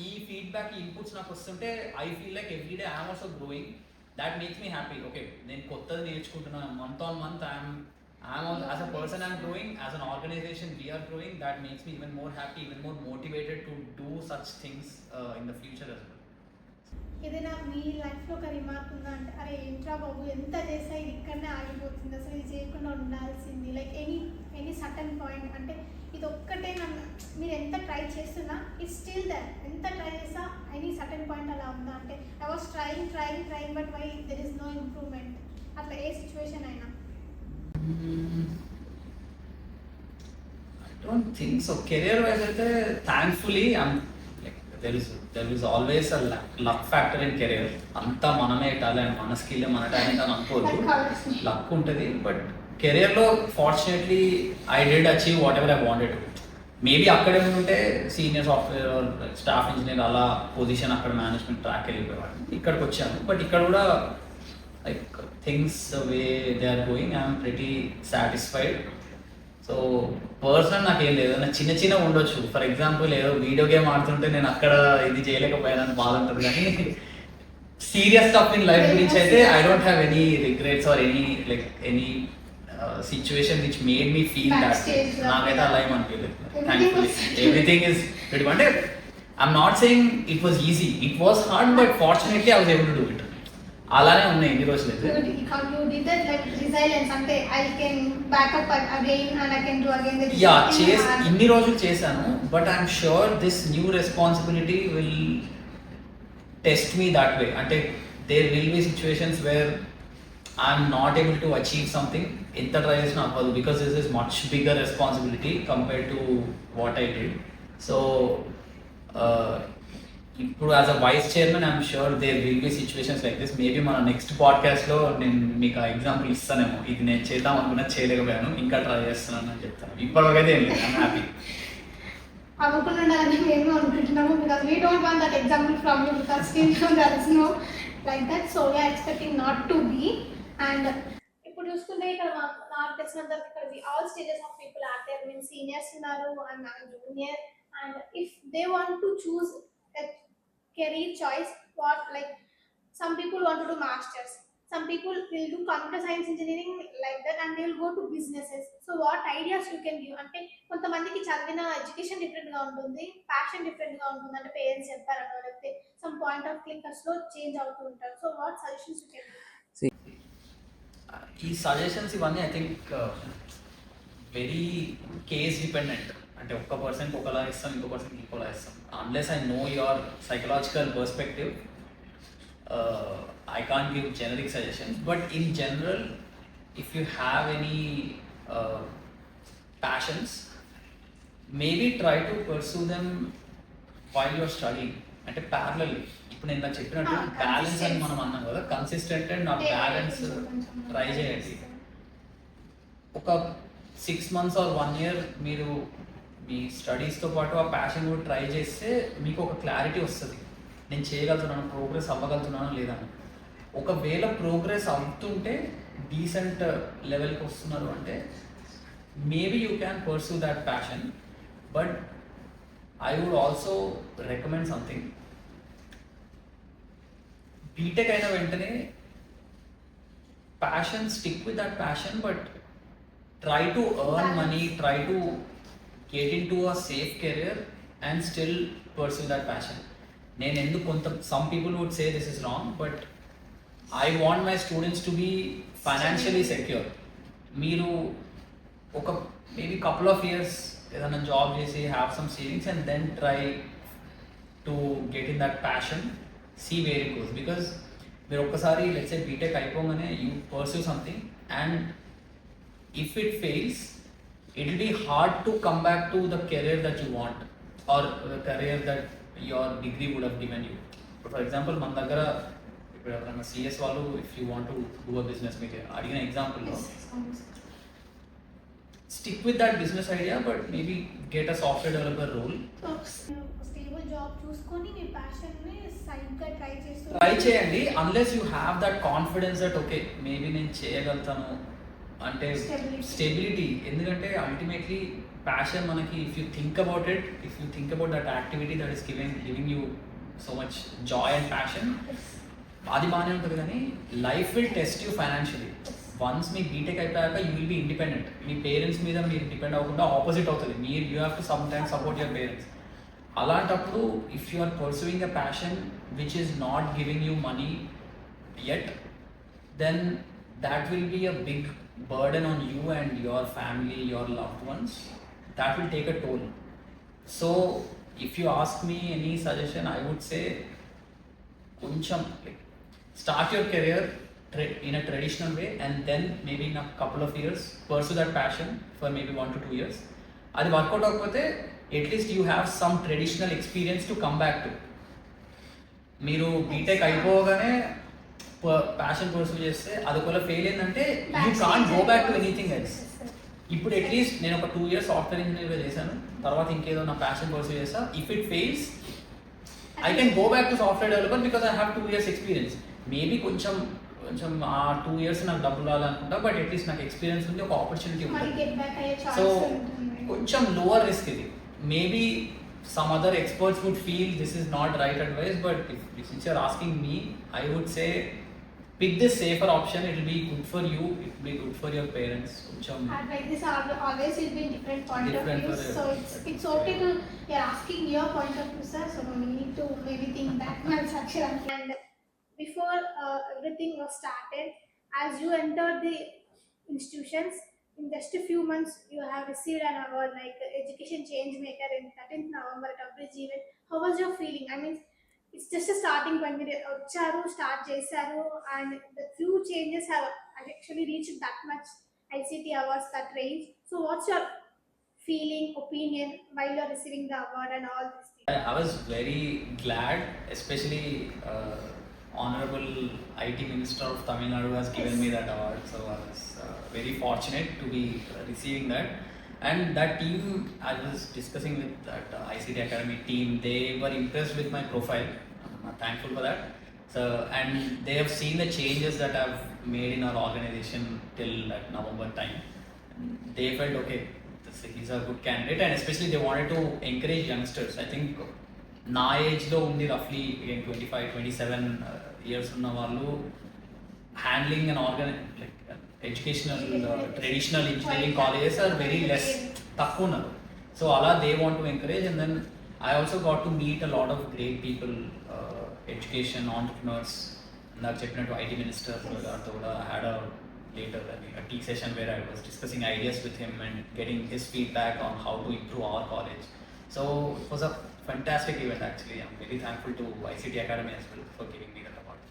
ఈ ఫీడ్బ్యాక్, ఈ ఇన్పుట్స్ నాకు వస్తుంటే I feel like every day I am also growing. That makes me happy. Okay, నేను కొత్తది నేర్చుకుంటున్నాను, month on month as a person I'm growing, as an organization we are growing. That makes me even more happy, even more motivated to do such things in the future as well. ఏదైనా మీ లైఫ్లో ఒక remark ఉందా అంటే, అరే ఏంట్రా బాబు ఎంత చేసా ఇది ఇక్కడనే ఆగిపోతుంది, అసలు ఇది చేయకుండా ఉండాల్సింది, లైక్ ఎనీ సర్టన్ పాయింట్, అంటే ఇది ఒక్కటే నన్ను మీరు ఎంత ట్రై చేస్తున్నా ఇట్స్ స్టిల్ దట్, ఎంత ట్రై చేసా ఎనీ సర్టన్ పాయింట్ అలా ఉందా అంటే I was trying but why there is no improvement, అట్లా ఏ సిచ్యువేషన్ అయినా? I don't think so. Career wise అయితే thankfully there is always a luck factor in career. అంతా మనమే టాలెంట్, మన స్కిల్, మన టాలెంట్ అని అనుకోదు, లక్ ఉంటుంది. బట్ కెరియర్లో fortunately I did achieve whatever I wanted to. Maybe అక్కడే ఉంటే సీనియర్ సాఫ్ట్వేర్ స్టాఫ్ ఇంజనీర్ అలా పొజిషన్ అక్కడ మేనేజ్మెంట్ ట్రాక్ వెళ్ళిపోయేవాడిని. ఇక్కడికి వచ్చాను, బట్ ఇక్కడ కూడా like things the way they are going, I am pretty satisfied. So personal నాకు ఏం లేదు, నాకు చిన్న ఉండొచ్చు. ఫర్ ఎగ్జాంపుల్ ఏదో వీడియో గేమ్ ఆడుతుంటే నేను అక్కడ ఇది చేయలేకపోయానని బాధ ఉంటుంది, కానీ సీరియస్ స్టఫ్ ఇన్ లైఫ్ గురించి అయితే I don't have any regrets or any situation which made me feel that. నాకైతే అలా ఏమనిపించలేదు. Thankfully everything is pretty good. అంటే I'm not saying it was easy, it was hard, but fortunately I was able to do it. అలానే ఉన్నాయి ఇన్ని రోజులు అయితే. You did that like resilience అంటే I can back up again and I can do again the uh same thing and- ఇన్ని రోజులు చేశాను, but I'm sure this new responsibility will test me that way. అంటే there will be situations where I'm not able to achieve something, ఎంత try చేసినా అవ్వదు, because this is much bigger responsibility compare to what I did. So ఇప్పుడు as a vice chairman I'm sure there will be situations like this. Maybe మన next పాడ్కాస్ట్లో నేను మీకు ఆ example ఇస్తానేమో, ఇది నేను చేద్దాం అనుకున్నా చేయలేకపోయాను, ఇంకా ట్రై చేస్తున్నాను అని చెప్తాను. ఇప్పటివరకైతే ఏం లేదు, ఐఎమ్ హ్యాపీ. అవ్వకుండా ఉండాలని మేము అనుకుంటున్నాము because we don't want that example from you because still there is no like that, so we are expecting not to be. And ఇప్పుడు చూసుకుంటే ఇక్కడ నాకు తెలిసినంత ఇక్కడ all stages of people are there. I mean seniors ఉన్నారు and junior, and if they want to choose a career choice, what like some people want to do masters, some people will do computer science engineering like that and they will go to businesses. So what ideas you can give అంటే కొంతమందికి చదివిన education different గా ఉంటుంది, passion different గా ఉంటుంది, అంటే parents చెప్పారనో లేకపోతే some point of clickers లో చేంజ్ అవుతూ ఉంటారు. So what suggestions you can give? ఈ సజెషన్స్ ఇవన్నీ I think very case dependent. అంటే ఒక్క పర్సన్కి ఒకలా ఇస్తాం, ఇంకో పర్సన్కి ఇంకోలా ఇస్తాం. Unless I know your psychological perspective, I can't give generic suggestions. But in general, if you have any passions, maybe try to pursue them while you're studying. అంటే parallelly. ఇప్పుడు నేను చెప్పినట్టు బ్యాలెన్స్ అని మనం అన్నాం కదా, కన్సిస్టెంట్ అండ్ ఆ balance try చేయండి. ఒక 6 months or 1 year మీరు మీ స్టడీస్తో పాటు ఆ ప్యాషన్ కూడా ట్రై చేస్తే మీకు ఒక క్లారిటీ వస్తుంది, నేను చేయగలుగుతున్నాను, ప్రోగ్రెస్ అవ్వగలుగుతున్నాను లేదా. ఒకవేళ ప్రోగ్రెస్ అవుతుంటే డీసెంట్ లెవెల్కి వస్తున్నారు అంటే maybe you can pursue that passion. But I would also recommend something. BTech అయిన వెంటనే passion, stick with that passion, but try to earn money, try to get into a safe career and still pursue that passion. నేను ఎందుకు some people would say this is wrong, but I want my students to be financially secure. మీరు ఒక maybe couple of years ఏదైనా job చేసి have some savings and then try to get in that passion, see where it goes. Because మీరు ఒక్కసారి let's say BTech అయిపోగానే you pursue something and if it fails, it will be hard to come back to the career that you want or the career that your degree would have given you. For example, మన దగ్గర ఇప్పుడు ఎవరైనా CS వాళ్ళు if you want to do a business, మీకు అడిగిన ఎగ్జాంపుల్లో stick with that business idea, but maybe get a software developer role. Stable job చూసుకొని మీ ప్యాషన్ ని సైడ్ గా ట్రై చేయండి. Unless you have that confidence that okay maybe నేను చేయగలుగుతాను అంటే స్టెబిలిటీ. ఎందుకంటే అల్టిమేట్లీ ప్యాషన్ మనకి, if you think about it, if you think about that activity that is giving you so much Joy and passion, అది బాగానే ఉంటుంది. కానీ life will test you financially. Once మీ బీటెక్ అయిపోయాక యూ విల్ బీ ఇండిపెండెంట్. మీ parents మీద మీరు depend అవ్వకుండా ఆపోజిట్ అవుతుంది, మీరు you have to sometimes support your parents. అలాంటప్పుడు if you are pursuing a passion which is not giving you money yet, then that will be a big burden on you and your family, your loved ones. That will take a toll. So if you ask me any suggestion, I would say koncham like start your career in a traditional way and then maybe in a couple of years pursue that passion for maybe 1 to 2 years. Adi work out avvapothe at least you have some traditional experience to come back to. Meeru BTech అయిపోగానే passion pursue చేస్తే అది ఒకవేళ fail అయిందంటే you can't go back to anything else. ఇప్పుడు at least నేను ఒక 2 years software ఇంజనీర్గా చేశాను, తర్వాత ఇంకేదో నా ప్యాషన్ పర్సూ చేస్తా. If it fails I can go back to software developer because I have 2 years experience. Maybe కొంచెం ఆ 2 years నాకు డబ్బులు రావాలనుకుంటా, బట్ అట్లీస్ట్ నాకు ఎక్స్పీరియన్స్ ఉంది, ఒక ఆపర్చునిటీ ఉంది. సో కొంచెం లోవర్ రిస్క్ ఇది. Maybe some other experts would feel this is not right advice, but since you're asking me, I would say pick this safer option. It will be good for you, it will be good for your parents. Like this always will be different point of view, so it's okay to you're asking your point of view, sir, so we need to maybe think that much actually. And before everything was started, as you entered the institutions, in just a few months you have received an award like Education Change Maker in 13th November at Bridge event. How was your feeling? I mean, it's just a starting point. మీరు వచ్చారు, start చేశారు, and the few changes have actually reached that much ICT awards, that range. So what's your feeling, opinion while you're receiving the award and all these things? I was very glad, especially Honorable IT Minister of Tamil Nadu has given me that award. So I was very fortunate to be receiving that. And that team, I was discussing with that ICT Academy team, they were impressed with my profile. I'm thankful for that. So, and they have seen the changes that I've made in our organization till that November time. They felt okay, he's a good candidate, and especially they wanted to encourage youngsters. I think నా ఏజ్లో ఉంది రఫ్లీ 25-27 years ఉన్న వాళ్ళు handling and like educational traditional engineering colleges are very less, తక్కువ ఉన్నారు. So అలా they want to encourage. And then I also got to meet a lot of great people, education entrepreneurs. నాకు చెప్పినట్టు ఐటీ మినిస్టర్ గారితో కూడా had a later a tea session where I was discussing ideas with him and getting his feedback on how to improve our college. So it was a fantastic event actually. I'm very thankful to ICT Academy as well for giving me that award.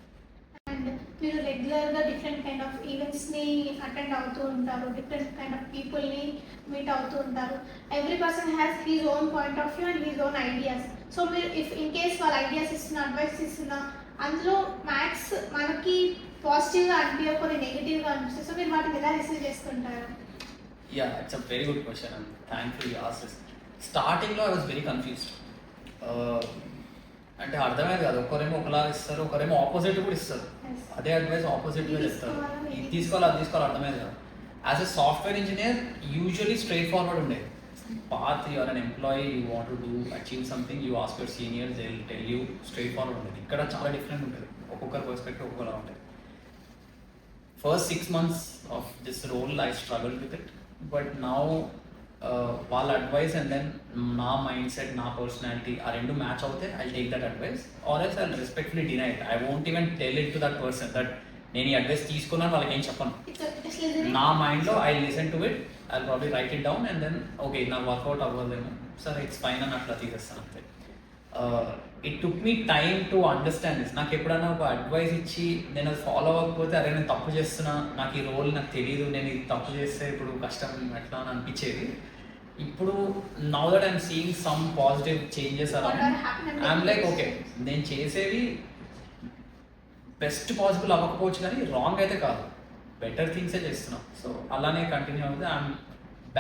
And మీరు రెగ్యులర్గా different kind of ఈవెంట్స్ని attend అవుతూ ఉంటారు, different kind of పీపుల్ని meet అవుతూ ఉంటారు. Every person has his own point of view and his own ideas. So మీరు if in case వాళ్ళ ideas ఇస్తున్న, అడ్వైస్ ఇస్తున్న, అందులో మ్యాథ్స్ మనకి పాజిటివ్గా అనిపించే, కొన్ని నెగిటివ్గా అనిపిస్తాయి. సో మీరు వాటిని ఎలా రిసీవ్ చేసుకుంటారు? Yeah, it's a very good question. I'm thankful you asked this. స్టార్టింగ్లో I was very confused. అంటే అర్థమయ్యేది కాదు, ఒకరేమో ఒకలా ఇస్తారు, ఒకరేమో ఆపోజిట్ కూడా ఇస్తారు. Yes. అదే అడ్వైస్ ఆపోజిట్గా చెప్తారు, తీసుకోవాలా, ఇది తీసుకోవాలి అది తీసుకోవాలి, అర్థమయ్యేది కాదు. As a software engineer usually straightforward ఉండేది. Path you are an employee, you want to do achieve something, you ask your seniors, they will tell you, straightforward ఉండేది. ఇక్కడ చాలా డిఫరెంట్ ఉంటుంది, ఒక్కొక్కరి పర్స్పెక్టివ్ ఒక్కొక్కలా ఉంటుంది. First 6 months of this role I struggled with it, but now వాళ్ళ advice and then నా mindset సెట్, నా పర్సనాలిటీ ఆ రెండు మ్యాచ్ అవుతే I take that advice, or else I respectfully deny it. I won't even tell it to that person that నేను ఈ advice తీసుకున్నాను, వాళ్ళకి ఏం చెప్పను. నా మైండ్లో I listen to it, I probably write it down and then okay నాకు work out అవ్వలేము సరే ఇట్స్ ఫైన్ అని అట్లా తీసేస్తాను అంతే. It took me time to understand this. నాకు ఎప్పుడైనా ఒక అడ్వైస్ ఇచ్చి నేను అది ఫాలో అవ్వకపోతే, అరే నేను తప్పు చేస్తున్నా, నాకు ఈ రోల్ నాకు తెలియదు, నేను ఇది తప్పు చేస్తే ఇప్పుడు కష్టం ఎట్లా అని అనిపించేది. ఇప్పుడు now that I'm seeing some positive changes around, I'm like okay నేను చేసేవి బెస్ట్ పాసిబుల్ అవ్వకపోవచ్చు కానీ రాంగ్ అయితే కాదు, బెటర్ థింగ్సే చేస్తున్నాం. సో అలానే కంటిన్యూ అవుతుంది. I'm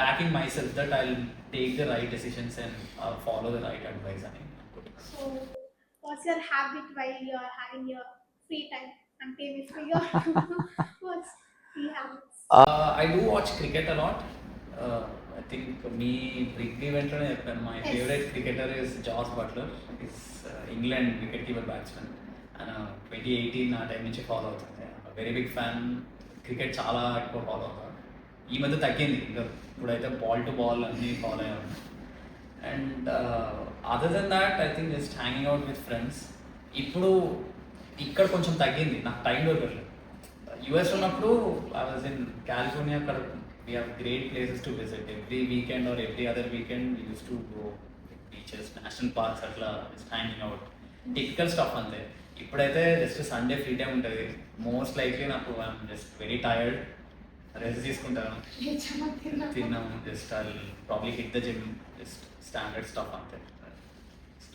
backing my self that I will take the right decisions and follow the right advice అని. So what's your habit while you are having your free time? అంటే మీ ఫ్రీగా what's free habits? I do watch cricket a lot. I think me briefly వెంటనే చెప్పాను, my Yes. favorite cricketer is Josh Butler. He's England wicket keeper batsman. And 2018 ఆ time నుంచి follow అవుతుంది. Very big fan, cricket చాలా ఎక్కువ follow అవుతాను. ఈ మధ్య తగ్గింది, ఇంకా ఇప్పుడైతే బాల్ టు బాల్ అన్నీ ఫాలో అయ్యాను. And other than that I think just hanging out with friends. ఇప్పుడు ఇక్కడ కొంచెం తగ్గింది, నాకు టైం దొరకట్లేదు. యూఎస్ ఉన్నప్పుడు ఐ వాజ్ ఇన్ కాలిఫోర్నియా, అక్కడ we have great places to visit. Every weekend or every other weekend we use to go beaches, national parks, అట్లా just hanging out, typical stuff అంతే. ఇప్పుడైతే జస్ట్ సండే ఫ్రీ టైం ఉంటుంది. Most likely నాకు I'm just very tired, rest తీసుకుంటాను, తిన్నాము, just I probably hit the gym, just standard stuff అంతే,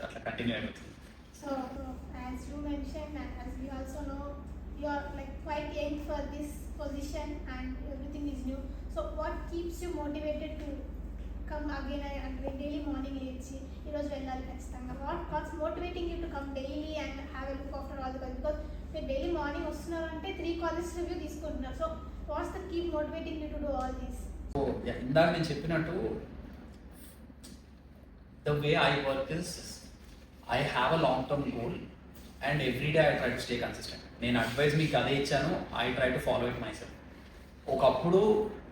అట్లా continue అయిపోతుంది. So as you mentioned and as we also know, you are like quite young for this position and everything is new. So what keeps you motivated to come again and daily morning లేచి ఈరోజు వెళ్ళాలి ఖచ్చితంగా? what's motivating you to come daily and have a look after all the colleges? Because మీరు daily morning వస్తున్నారంటే 3 colleges review తీసుకుంటున్నారు. So what's the keep motivating you to do all this? So ఇందాక నేను చెప్పినట్టు the way I work is I have a long term goal and every day I try to stay consistent. నేను advice మీకు అదే ఇచ్చాను, I try to follow it my self. ఒకప్పుడు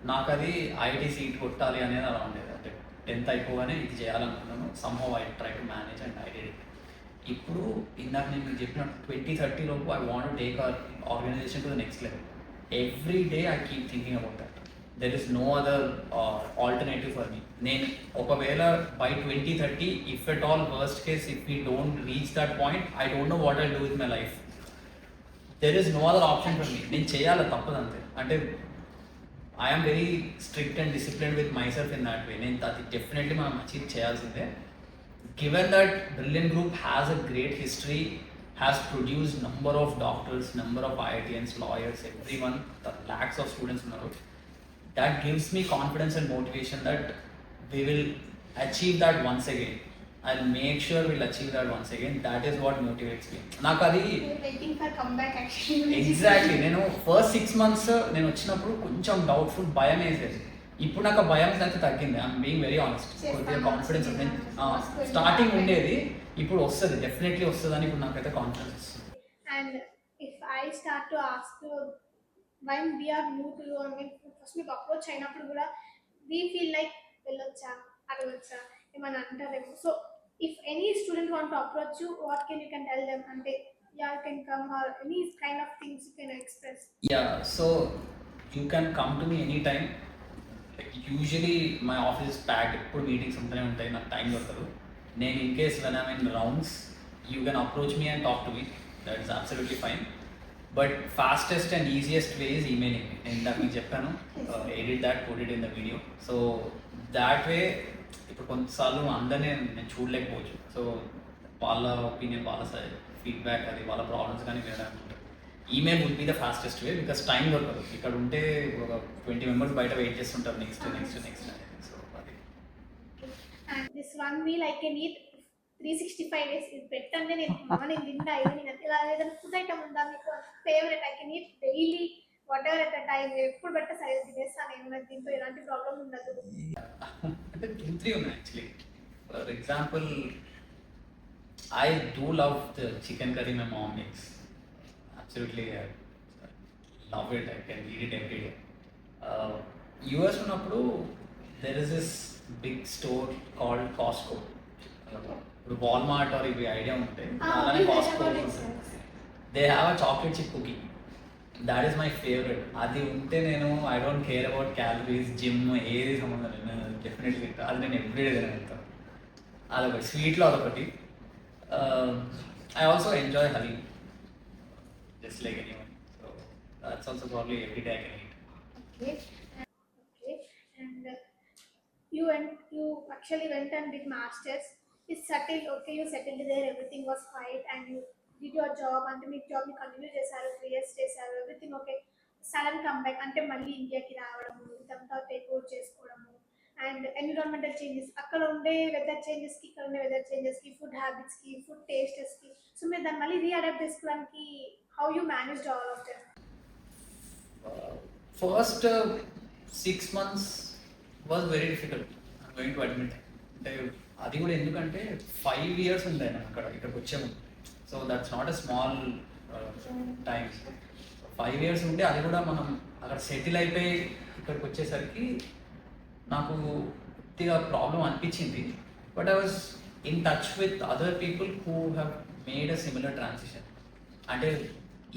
నాకు అది ఐఐటి సీట్ కొట్టాలి అనేది అలా ఉండేది, అంటే 10th అయిపోగానే ఇది చేయాలనుకున్నాను. Somehow I try to manage and I did it. ఇప్పుడు ఇందాక నేను మీకు చెప్పిన 2030 లోపు I want take our organization to the next level. Every day I keep thinking about that. There is no other alternative for me. నేను ఒకవేళ by 2030 if at all worst case if we don't reach that point, I don't know what I do with my life. There is no other option for me. నేను చేయాలి తప్పదంతే. అంటే I'm very strict and discipline with my self in that way. నేను అది definitely మనం achieve చేయాల్సిందే. Given that Brilliant Group has a great history, has produced number of doctors, number of IITians, lawyers, everyone, the lakhs of students in the road, that gives me confidence and motivation that we will achieve that once again. I'll make sure we'll achieve that once again. That is what motivates me. నాకు అది waiting for comeback actually. Exactly. నేను first 6 months నేను వచ్చినప్పుడు కొంచెం doubtful, భయం వేసేది. ఇప్పుడు నాకు ఆ భయం అంతా తగ్గింది. I'm being very honest. కొద్దిగా కాన్ఫిడెన్స్ స్టార్టింగ్ ఉండేది, ఇప్పుడు వస్తుంది, డెఫినెట్లీ వస్తుంది అని ఇప్పుడు నాకైతే కాన్ఫిడెన్స్ వస్తుంది. And if I start to ask when we are new to you, I mean first మీకు అప్రోచ్ అయినప్పుడు కూడా we feel like వెళ్ళొచ్చా అడగొచ్చా ఏమన్నా అంటారేమో. So if any student want to approach you, what can you can tell them? అంటే yeah can come or any kind of things you can express. Yeah, so you can come to me any time. Usually my office packed, ఎప్పుడు meetings ఉంటూనే ఉంటాయి, నాకు time దొరకదు. నేను in case when I'm in rounds, you can approach me and talk to me. That is absolutely fine. But fastest and easiest way is emailing me. నేను ఇందాక మీకు చెప్పాను, edit that, put it in the video. So that way ఇప్పుడు కొన్నిసార్లు అందరినీ నేను చూడలేకపోవచ్చు. సో వాళ్ళ ఒపీనియన్, వాళ్ళ ఫీడ్బ్యాక్, అది వాళ్ళ ప్రాబ్లమ్స్ కానీ వేరే ఉంటుంది. Email would be the fastest way, because time దొరకదు. ఇక్కడ ఉంటే ఒక 20 members బయట వెయిట్ చేస్తుంటారు, నెక్స్ట్ నెక్స్ట్ నెక్స్ట్ అని. సో అది and this 1 meal I can eat 365 days. ఇది పెట్టండి, నేను మార్నింగ్ తింటా, ఈవినింగ్ ఇలా ఏదైనా ఫుడ్ ఐటమ్ ఉందా మీకు favourite? I can eat daily what ever at the time, ఎప్పుడు పెట్ట సైజ్ తినేస్తాను నేను. నాకు దీంతో ఎలాంటి ప్రాబ్లం ఉండదు. అంటే 2-3 ఉన్నాయి actually. For example, I do love the chicken curry my mom makes. Absolutely, I love it. I can eat it every day. US ఉన్నప్పుడు there is this big store called Costco. ఇప్పుడు Walmart or ఇవి idea ఉంటాయి, అలానే Costco. They have a chocolate chip cookie. That is my favourite. అది ఉంటే నేను I don't care about calories, gym, ఏది సంబంధం లేదు, నేను డెఫినెట్లీ అది నేను ఎవ్రీడే తినగలుగుతాను. అదొకటి. స్వీట్లో అదొకటి. I also enjoy haleem just like anyone. So that's also probably every day I can eat. Okay. Okay. And you actually went and did masters. It's settled. Okay, you settled there. Everything was fine, and you did your job. And me job ని continue చేశారు, 3 years చేశారు, everything okay. Sudden comeback అంటే మళ్ళీ ఇండియాకి రావడము, ఇదంతా take over చేసుకోవడము, and environmental changes, అక్కడ ఉండే వెదర్ చేంజెస్కి, ఇక్కడ ఉండే వెదర్ చేంజెస్కి, ఫుడ్ హ్యాబిట్స్కి, ఫుడ్ టేస్టెస్కి, సో మీరు దాన్ని మళ్ళీ రీఅడాప్ట్ చేసుకోవడానికి how you managed all of them? First 6 months was very difficult. I'm going to admit. అంటే అది కూడా ఎందుకంటే 5 years ఉంది నేను ఇక్కడికి వచ్చాము. So that's not a small time. 5 years ఉంటే అది కూడా మనం అక్కడ సెటిల్ అయిపోయి ఇక్కడికి వచ్చేసరికి నాకు కొద్దిగా ప్రాబ్లం అనిపించింది. But I was in touch with other people who have made a similar transition. అంటే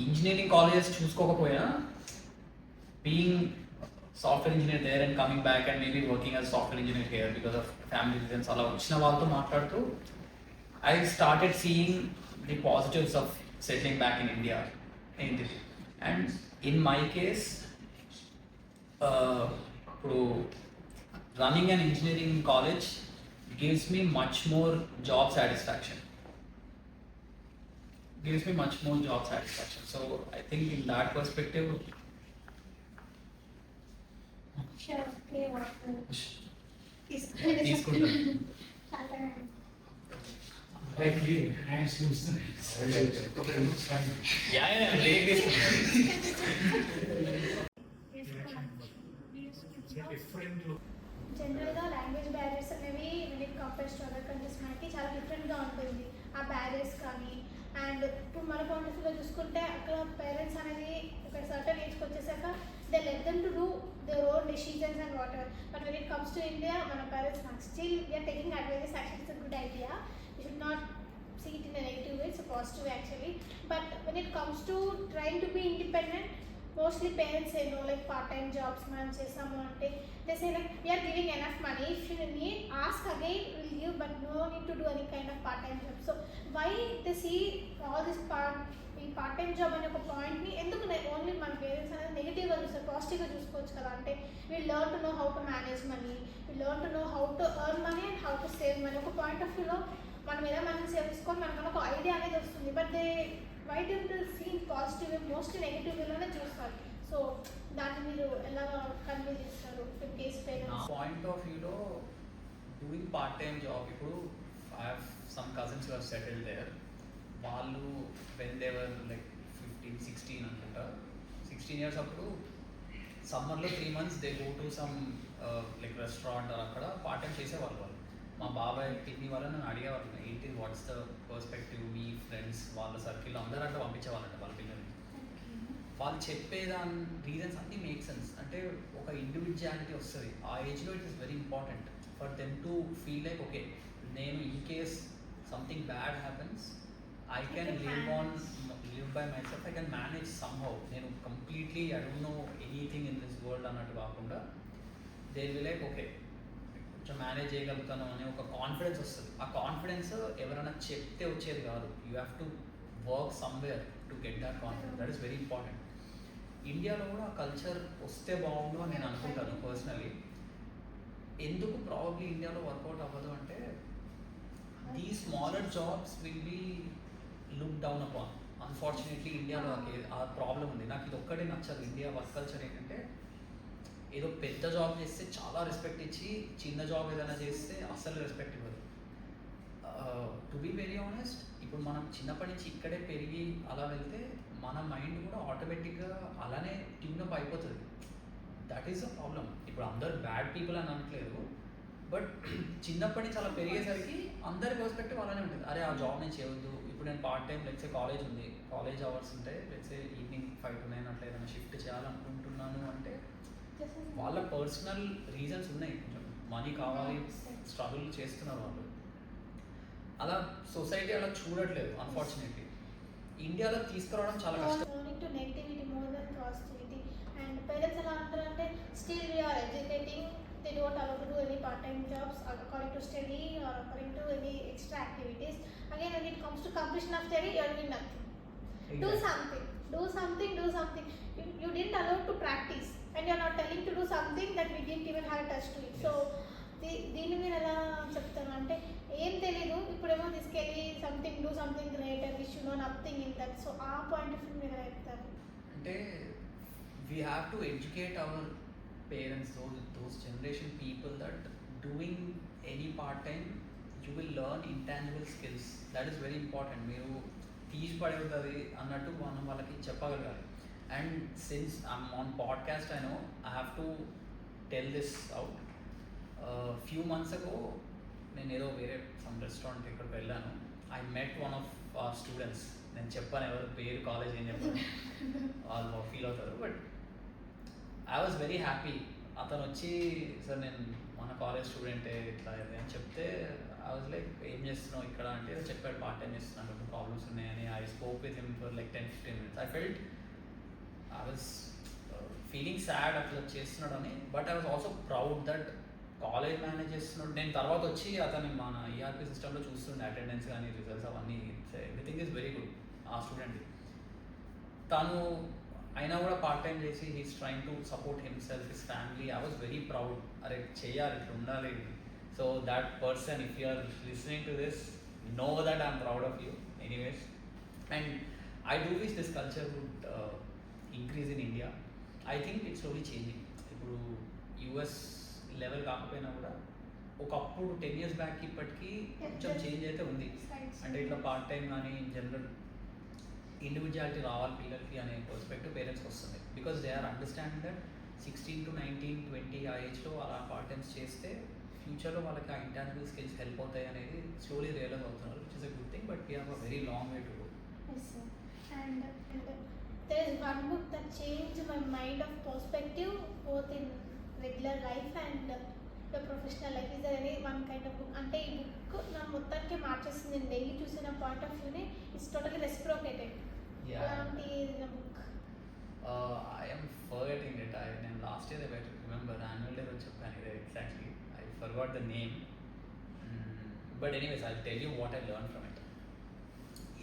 ఇంజనీరింగ్ కాలేజెస్ చూసుకోకపోయినా, being software engineer there and coming back and maybe working as software engineer here because of family reasons, అలా వచ్చిన వాళ్ళతో మాట్లాడుతూ I started seeing the positives of settling back in India ఏంటిది. And in my case ఇప్పుడు running an engineering college gives me much more job satisfaction. Gives me much more job satisfaction. So I think in that perspective, Sure. Okay. yeah, break this. జనరల్గా language barriers అనేవి వీళ్ళకి compares to other countries మనకి చాలా డిఫరెంట్గా ఉంటుంది ఆ barriers కానీ. And ఇప్పుడు మన పాయింట్ ఆఫ్ వ్యూలో చూసుకుంటే అక్కడ పేరెంట్స్ అనేది ఒక సర్టన్ ఏజ్కి వచ్చేసాక they let them to do their own decisions and whatever. But when it comes to India, మన పేరెంట్స్ నాకు still we're taking advices. Actually it's a good idea. You should not see it in a negative way, it's a positive way actually. But when it comes to trying to be independent, mostly parents say no, like part-time jobs man chesamu ante they say like we are giving enough money, if you need ask again we'll give, but no need to do any kind of part-time job. So why they see all this ఈ part time job అనే ఒక పాయింట్ని ఎందుకు only మన parents అనేది నెగిటివ్గా చూస్తారు, పాజిటివ్గా చూసుకోవచ్చు కదా. అంటే we learn to know how to manage money, we learn to know how to earn money and how to save money. ఒక పాయింట్ ఆఫ్ వ్యూలో మనం ఎలా మనీ సేవ్ చేసుకొని మనకు ఒక ఐడియా అనేది వస్తుంది. But they why don't see positive way, most negative వేలోనే చూస్తారు. సో దాన్ని మీరు ఎలా కన్వే చేస్తారు ఇన్ కేస్ నా పేరెంట్స్? పాయింట్ ఆఫ్ వ్యూలో డూయింగ్ పార్ట్ టైం జాబ్, ఇప్పుడు I have some cousins who have settled there. వాళ్ళు వెన్ దేవర్ లైక్ 15-16 అనుకుంటా, 16 ఇయర్స్ అప్పుడు సమ్మర్లో 3 months they go to some like restaurant అక్కడ పార్ట్ టైం చేసేవాళ్ళు వాళ్ళు. మా బాబాయ్ పిన్ని వాళ్ళు నన్ను అడిగేవాళ్ళు ఏంటి వాట్స్ ద పర్స్పెక్టివ్, మీ ఫ్రెండ్స్ వాళ్ళ సర్కిల్లో అందరూ అట్లా పంపించేవాళ్ళంట వాళ్ళ పిల్లల్ని. వాళ్ళు చెప్పేదాని రీజన్స్ అన్నీ మేక్ సెన్స్. అంటే ఒక ఇండివిజువాలిటీ వస్తుంది ఆ ఏజ్లో. It is very important for them to feel like okay నేను in case something bad happens I can live by myself, I can manage somehow. నేను completely I don't know anything in this world అన్నట్టు కాకుండా they will like okay కొంచెం manage చేయగలుగుతాను అనే ఒక confidence వస్తుంది. ఆ కాన్ఫిడెన్స్ ఎవరైనా చెప్తే వచ్చేది కాదు. You have to work somewhere to get that confidence. That is very important. ఇండియాలో కూడా ఆ కల్చర్ వస్తే బాగుండు అని నేను అనుకుంటాను పర్సనలీ. ఎందుకు ప్రాబబ్లీ ఇండియాలో వర్కౌట్ అవ్వదు అంటే the smaller jobs will be look down upon. Unfortunately ఇండియాలో ఆ ప్రాబ్లం ఉంది. నాకు ఇది ఒక్కటే నచ్చదు ఇండియా వర్క్ కల్చర్ ఏంటంటే ఏదో పెద్ద జాబ్ చేస్తే చాలా రెస్పెక్ట్ ఇచ్చి చిన్న జాబ్ ఏదైనా చేస్తే అస్సలు రెస్పెక్ట్ ఇవ్వదు. టు బీ వెరీ ఆనెస్ట్, ఇప్పుడు మనం చిన్నప్పటి నుంచి ఇక్కడే పెరిగి అలా వెళ్తే మన మైండ్ కూడా ఆటోమేటిక్గా అలానే ట్యూనప్ అయిపోతుంది. That is a problem. ఇప్పుడు అందరు బ్యాడ్ పీపుల్ అని అనట్లేదు, బట్ చిన్నప్పటి నుంచి అలా పెరిగేసరికి అందరి పర్స్పెక్టివ్ అలానే ఉంటుంది. అరే ఆ జాబ్ నేను చేయవద్దు. ఇప్పుడు నేను పార్ట్ టైం లెట్సే కాలేజ్ ఉంది, కాలేజ్ అవర్స్ ఉంటాయి, లెట్సే ఈవినింగ్ 5 to 9 అట్లా ఏదైనా షిఫ్ట్ చేయాలనుకుంటున్నాను అంటే వాళ్ళ పర్సనల్ రీజన్స్ ఉన్నాయి. కొంచెం మనీ కావాలి, స్ట్రగుల్ చేస్తున్నారు వాళ్ళు. అలా సొసైటీ అలా చూడట్లేదు అన్ఫార్చునేట్లీ. ఇండియాలో తీసుకురావడం చాలా కష్టం. To negativity more than positivity. And parents ఎలా అంటారంటే still we're educating, they don't allow to do any part-time jobs according to study or according to any extra activities. Again, when it comes to completion of study, you are doing nothing. Exactly. Do something. You didn't allow to practice, and you are not telling to do something that we didn't even have a touch to it. Yes. So దీన్ని మీరు ఎలా చెప్తారు అంటే ఏం తెలీదు, ఇప్పుడేమో తీసుకెళ్ళి something do something greater, wish you know nothing in that. So ఆ పాయింట్ ఆఫ్ వ్యూ మీరు ఎలా చెప్తారు? అంటే we have to educate hour parents, those generation people, that doing any part time you will learn intangible skills. That is very important. మీరు తీసి పడేది అన్నట్టు మనం వాళ్ళకి చెప్పగలగాలి. And since I'm on podcast I know I have to tell this out. Few months అగో నేను ఏదో వేరే సమ్ రెస్టారెంట్ ఇక్కడికి వెళ్ళాను. I met one of our students. నేను చెప్పాను ఎవరు పేరు కాలేజ్ ఏం చెప్పాను, వాళ్ళు ఫీల్ అవుతారు. But I was very happy. అతను వచ్చి సార్ నేను మన కాలేజ్ స్టూడెంటే ఇట్లా అని చెప్తే ఐ వాజ్ లైక్ ఏం చేస్తున్నావు ఇక్కడ అంటే చెప్పాడు పార్ట్ టైం చేస్తున్నాను, కొన్ని ప్రాబ్లమ్స్ ఉన్నాయని. I spoke with him for like 10-15 minutes. I felt I was feeling sad అట్లా చేస్తున్నాడని. But I was also proud that college manage చేస్తున్నాడు. నేను తర్వాత వచ్చి అతను మన ఈఆర్పీ సిస్టంలో చూస్తుండే అటెండెన్స్ కానీ రిజల్ట్స్ అవన్నీ. Everything is very good a student. తను అయినా కూడా పార్ట్ టైం చేసి he's trying to support himself, his family. I was very proud. అరే చేయాలి, ఇట్లా ఉండాలి. So that person, if you are listening to this, know that I'm proud of you anyways. And I do wish this culture would increase in India. I think it's slowly changing. ఇప్పుడు US level కాకపోయినా కూడా ఒకప్పుడు 10 years back ఇప్పటికీ కొంచెం change అయితే ఉంది. అంటే ఇట్లా పార్ట్ టైం కానీ జనరల్ ఇండివిజువాలిటీ రావాలి పిల్లలకి అనే పర్స్పెక్టివ్ పేరెంట్స్కి వస్తుంది. Because they are understanding that 16 to 19, 20 ఆ ఏజ్లో అలా పార్ట్ టైమ్స్ చేస్తే ఫ్యూచర్లో వాళ్ళకి ఆ ఇంటాంజిబుల్ స్కిల్స్ హెల్ప్ అవుతాయి అనేది స్లోలీ రియలైజ్ అవుతున్నారు, which is a good thing. But we have a very long way to go. Yes, sir. And there is one book that changed my mind of perspective both in regular life and your professional life? Is there any one kind of book అంటే ఈ book నా మొత్తానికి మార్చేస్తుంది, నేను daily చూసిన point of వ్యూని it's totally reciprocated. అలాంటి ఏదైనా బుక్? I'm forgetting it. నేను last year remember annual day వచ్చి చెప్పాను ఇదే exactly. I forgot the name. But anyways I tell you what I learn from it.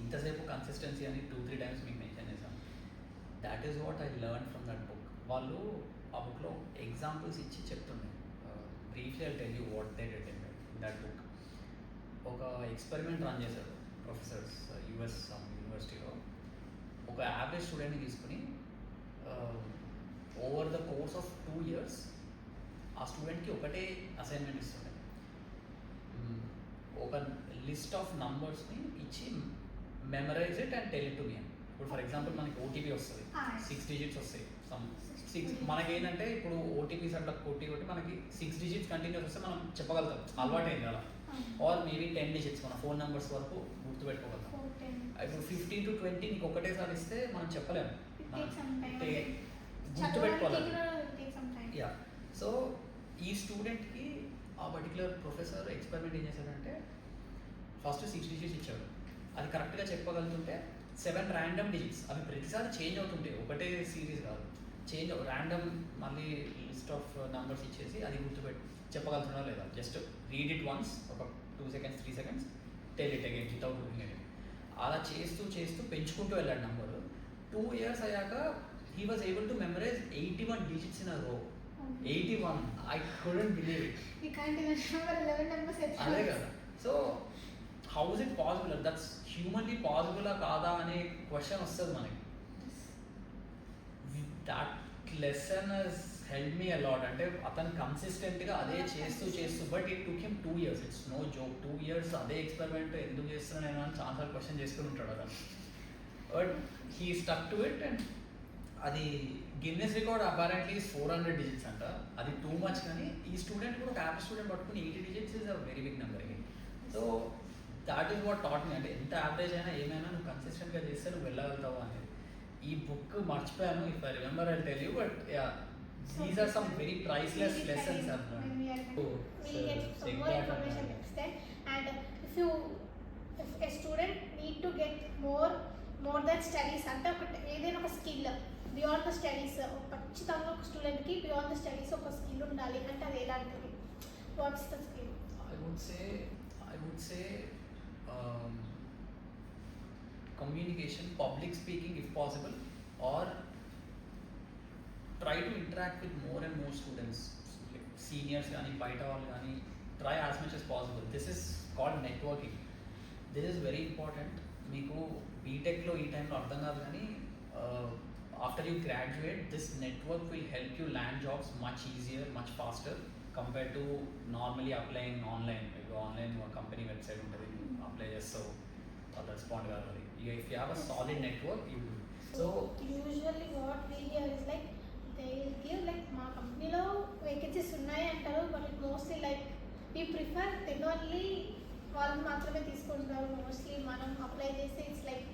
ఇంతసేపు కన్సిస్టెన్సీ అని 2-3 టైమ్స్ మీకు మెన్షన్ చేశాను. That is what I learn from that book. వాళ్ళు ఆ బుక్లో ఎగ్జాంపుల్స్ ఇచ్చి చెప్తున్నాయి. Briefly I tell you what they did in that book. ఒక ఎక్స్పెరిమెంట్ రన్ చేశారు ప్రొఫెసర్స్ యూఎస్ యూనివర్సిటీలో. ఒక యావరేజ్ స్టూడెంట్ని తీసుకుని over the course of 2 years ఆ స్టూడెంట్కి ఒకటే అసైన్మెంట్ ఇస్తుండే. ఒక లిస్ట్ ఆఫ్ నంబర్స్ని ఇచ్చి memorize it and tell it to me అని. ఇప్పుడు ఫర్ ఎగ్జాంపుల్ మనకి ఓటీపీ వస్తుంది, 6 digits వస్తాయి. మనకేంటంటే ఇప్పుడు ఓటీపీస్ అట్లా కొట్టి మనకి 6 digits కంటిన్యూస్ వస్తే మనం చెప్పగలుగుతాం, అలవాటైంది అలా. ఆర్ మేబీ 10 digits మన ఫోన్ నెంబర్స్ వరకు గుర్తుపెట్టుకోగలుగుతాం. ఇప్పుడు 15 to 20 నీకు ఒకటేసారి ఇస్తే మనం చెప్పలేము, గుర్తుపెట్టుకోవాలి. యా, సో ఈ స్టూడెంట్కి ఆ పర్టికులర్ ప్రొఫెసర్ ఎక్స్పెరిమెంట్ ఏం చేశాడంటే ఫస్ట్ 6 digits ఇచ్చాడు. అది కరెక్ట్గా చెప్పగలుగుతుంటే 7 random digits, అవి ప్రతిసారి చేంజ్ అవుతుంటాయి, ఒకటే సిరీస్ కాదు, చేంజ్ ర్యాండమ్ మళ్ళీ లిస్ట్ ఆఫ్ నెంబర్స్ ఇచ్చేసి అది చెప్పగలుగుతున్నా లేదా, జస్ట్ రీడ్ ఇట్ వన్స్ ఒక 2 seconds 3 seconds, tell it again without looking at it. అలా చేస్తూ చేస్తూ పెంచుకుంటూ వెళ్ళాడు నెంబరు. 2 years అయ్యాక he was able to memorize 81 digits in a row. 81, I couldn't believe it. You can't even remember 11 numbers. అదే కదా. So how is it possible, that's humanly పాసిబులా కాదా అనే క్వశ్చన్ వస్తుంది మనకి. That lesson he's help me a lot. అంటే అతను కన్సిస్టెంట్గా అదే చేస్తూ but it took him 2 years. It's no joke. 2 years అదే ఎక్స్పెరిమెంట్ ఎందుకు చేస్తున్నాను నేను అని చాలా క్వశ్చన్ చేసుకుని ఉంటాడు అతను. But he stuck to it and అది గిన్నెస్ రికార్డ్ అపారెంట్లీ 400 digits అంట. అది టూ మచ్. కానీ ఈ స్టూడెంట్ కూడా ఒక యావరేజ్ స్టూడెంట్ పట్టుకుని 80 digits is a very big number again. So that is what taught me. అంటే ఎంత యావరేజ్ అయినా ఏమైనా నువ్వు కన్సిస్టెంట్గా చేస్తే నువ్వు వెళ్ళగలుగుతావు అనేది. ఈ బుక్ మర్చిపోయాను, if I remember I tell you. But yeah, these are some very priceless lessons. We get some more information next time. And if a student need to get more than studies అంటే ఏదైనా ఒక skill beyond the studies, ఖచ్చితంగా ఒక స్టూడెంట్కి beyond the studies ఒక skill ఉండాలి అంటే అది ఎలాంటిది? What's the skill? I would say communication, public speaking if possible, or try to interact with more and more students, like seniors కానీ బయట వాళ్ళు కానీ. try as much as possible. This is called networking. This is very important. మీకు బీటెక్లో ఈ టైంలో అర్థం కాదు కానీ after you graduate this network will help you land jobs much easier, much faster compare to normally applying online. ఇప్పుడు online company website ఉంటుంది, apply చేస్తావు, వాళ్ళు రెస్పాండ్ కావాలి. If you have a solid network you. So usually what we hear is like they will give like మా కంపెనీలో vacancies ఉన్నాయి అంటారు, but it mostly like we prefer then only వాళ్ళు మాత్రమే తీసుకుంటారు. మోస్ట్లీ మనం అప్లై చేస్తే ఇట్స్ లైక్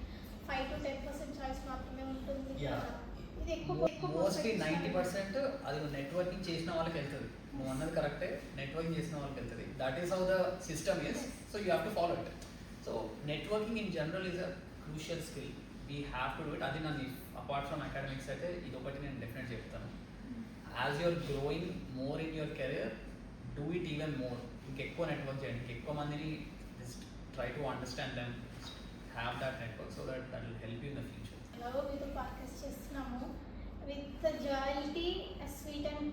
5 to 10% చాయిస్ మాత్రమే ఉంటుంది. ఇది ఎక్కువ మోస్ట్లీ 90% అది నెట్వర్కింగ్ చేసిన వాళ్ళకి వెళ్తుంది. నువ్వు అన్నది కరెక్టే, నెట్వర్కింగ్ చేసిన వాళ్ళకి వెళ్తుంది. That is how the system is. So you have to follow it. So networking in general is a crucial skill. We have to do it. అది నన్ను అపార్ట్ ఫ్రమ్ అకాడమిక్స్ అయితే ఇది ఒకటి నేను డెఫినెట్ చెప్తాను. As you're growing more in your career, do it even more. ఇంకెక్కువ network చేయండి, ఇంకెక్కువ మందిని just try to understand them, have that network so that will help you in the future. Hello, మీతో పాడ్కాస్ట్ చేస్తున్నాము విత్ ద జాయిల్టీ sweet and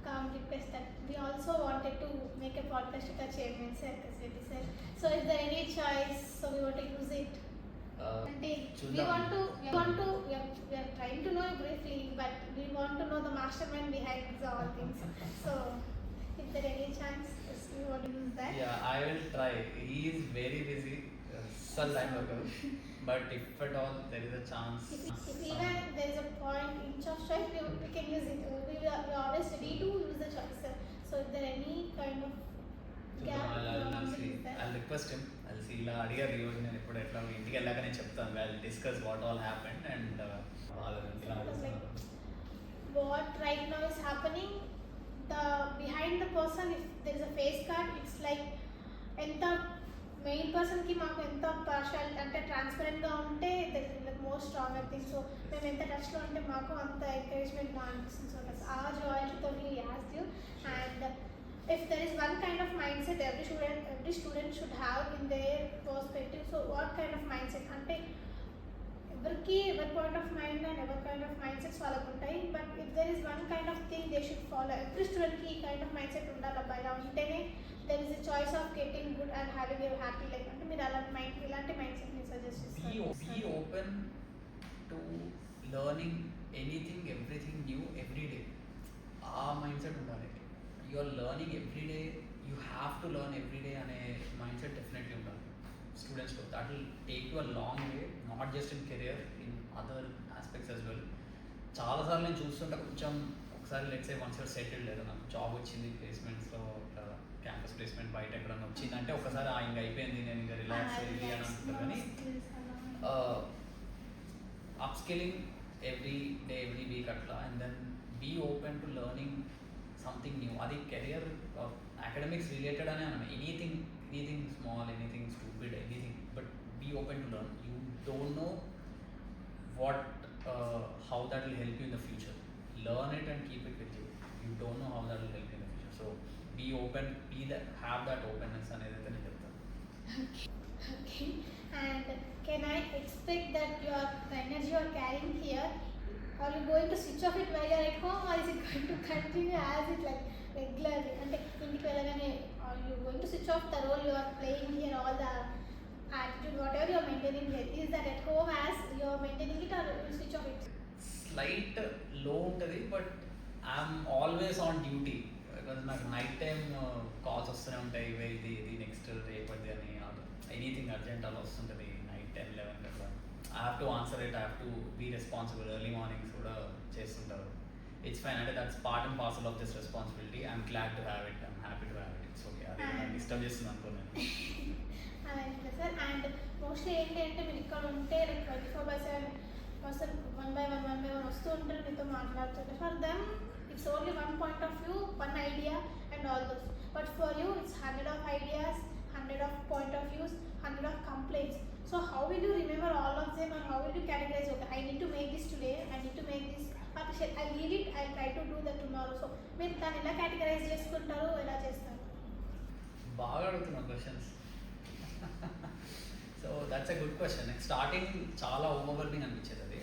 calm request that we also wanted to make a podcast with our chairman sir, Kasvedi sir. So is there any choice, so we want to use it? And we are trying to know you briefly, but we want to know the mastermind behind all things. So is there any chance you want to use that? Yeah, I will try. He is very busy, such time ago. But if at all there is a chance, if even there is a point inch of choice, we can use it. We are always ready to use the choice. So is there any kind of gap? I'll request him. I'll see. ఇలా అడిగారు ఈరోజు, నేను ఇప్పుడు ఎట్లా ఇంటికి వెళ్ళాక నేను చెప్తాను. I'll discuss what all happened and what right now is happening, the behind the person, if there is a face card, it's like ఎంత మెయిన్ పర్సన్కి మాకు ఎంత పార్షాలిటీ అంటే ట్రాన్స్పరెంట్గా ఉంటే that is like more strong I think. So మేము ఎంత టచ్లో ఉంటే మాకు అంత ఎంకరేజ్మెంట్ నా అనిపిస్తుంది. సో దట్స్ ఆ జాయిల్తో he asked you. And if there is one kind of mindset every student should have in their perspective, so what kind of mindset అంటే ఎవరికి ఎవరి పాయింట్ ఆఫ్ మైండ్ అండ్ ఎవరి కైండ్ ఆఫ్ మైండ్ సెట్స్ వాళ్ళకు ఉంటాయి. But if there is one kind of thing they should follow, every స్టూడెంట్కి ఈ kind of mind set ఉండాలి అబ్బాయి. ఇలా ఉంటేనే there is a choice of getting good and having a happy life. అంటే మీరు అలాంటి ఇలాంటి మైండ్ సెట్ని సజెస్ట్ చేస్తారు. Be open to learning anything, everything new every day. ఆ మైండ్ సెట్ ఉండాలి. You are learning every day, you have to learn every day అనే mindset definitely ఉండాలి స్టూడెంట్స్లో. That will take you a long way, not just in career, in other aspects as well. చాలాసార్లు నేను చూస్తుంటే కొంచెం ఒకసారి let's say once you're settled, లేదా నాకు జాబ్ వచ్చింది ప్లేస్మెంట్స్లో, క్యాంపస్ ప్లేస్మెంట్ బయట ఎక్కడన్నా వచ్చిందంటే ఒకసారి ఇంక అయిపోయింది, నేను ఇంకా రిలాక్స్ అయ్యి అని అనుకుంటాను. కానీ up skilling every day every week అట్లా, and then be open to learning something new. అది కెరియర్ అకాడమిక్స్ రిలేటెడ్ అనే అన్నాను. Anything small, anything stupid, anything, but be open to learn. You don't know what how that will help you in the future. Learn it and keep it with you. You don't know how that will help you in the future. So be open, have that openness అనేది నేను చెప్తాను. Okay. And can I expect that the energy you are carrying here, are you going to switch off it while you are at home, or is it going to continue as it like regularly? అంటే ఇంటికి వెళ్ళగానే are you going to switch off the role you are playing here, all the attitude, whatever you are maintaining here, is that at home as you are maintaining it, or you switch off it? Slight లో ఉంటుంది, but I'm always on duty. Because నాకు night time calls వస్తూనే ఉంటాయి, ఇవే ఇది next రేపటి అని, anything urgent అలా వస్తుంటుంది నైట్ 10-11 అట్లా. I have to answer it, I have to be responsible. Early mornings కూడా చేస్తుంటారు. ఇట్స్ ఫైన్, అంటే that's part and parcel of this responsibility. I'm glad to have it, I'm happy to have it. It's okay. అది నాకు disturb చేస్తుంది అనుకోను. అలాగే sir. And mostly ఏంటి అంటే మీరు ఇక్కడ ఉంటే లైక్ 24/7 పర్సన్ 1 by 1 వస్తూ ఉంటారు, మీతో మాట్లాడుతుంటారు. For them it's only one point of view, one idea and all those. But for you it's 100 of ideas, 100 of point of views, 100 of complaints. So how will you remember all of them, and how will you categorize, okay, I need to make this today, I need to make this, I leave it, I'll try to do that tomorrow. So మీరు దాన్ని ఎలా categorise చేసుకుంటారు, ఎలా చేస్తారు? బాగా అడుగుతున్నాను questions. So that's a good question. నాకు starting చాలా ఓవర్వెల్మింగ్ అనిపించేది అది.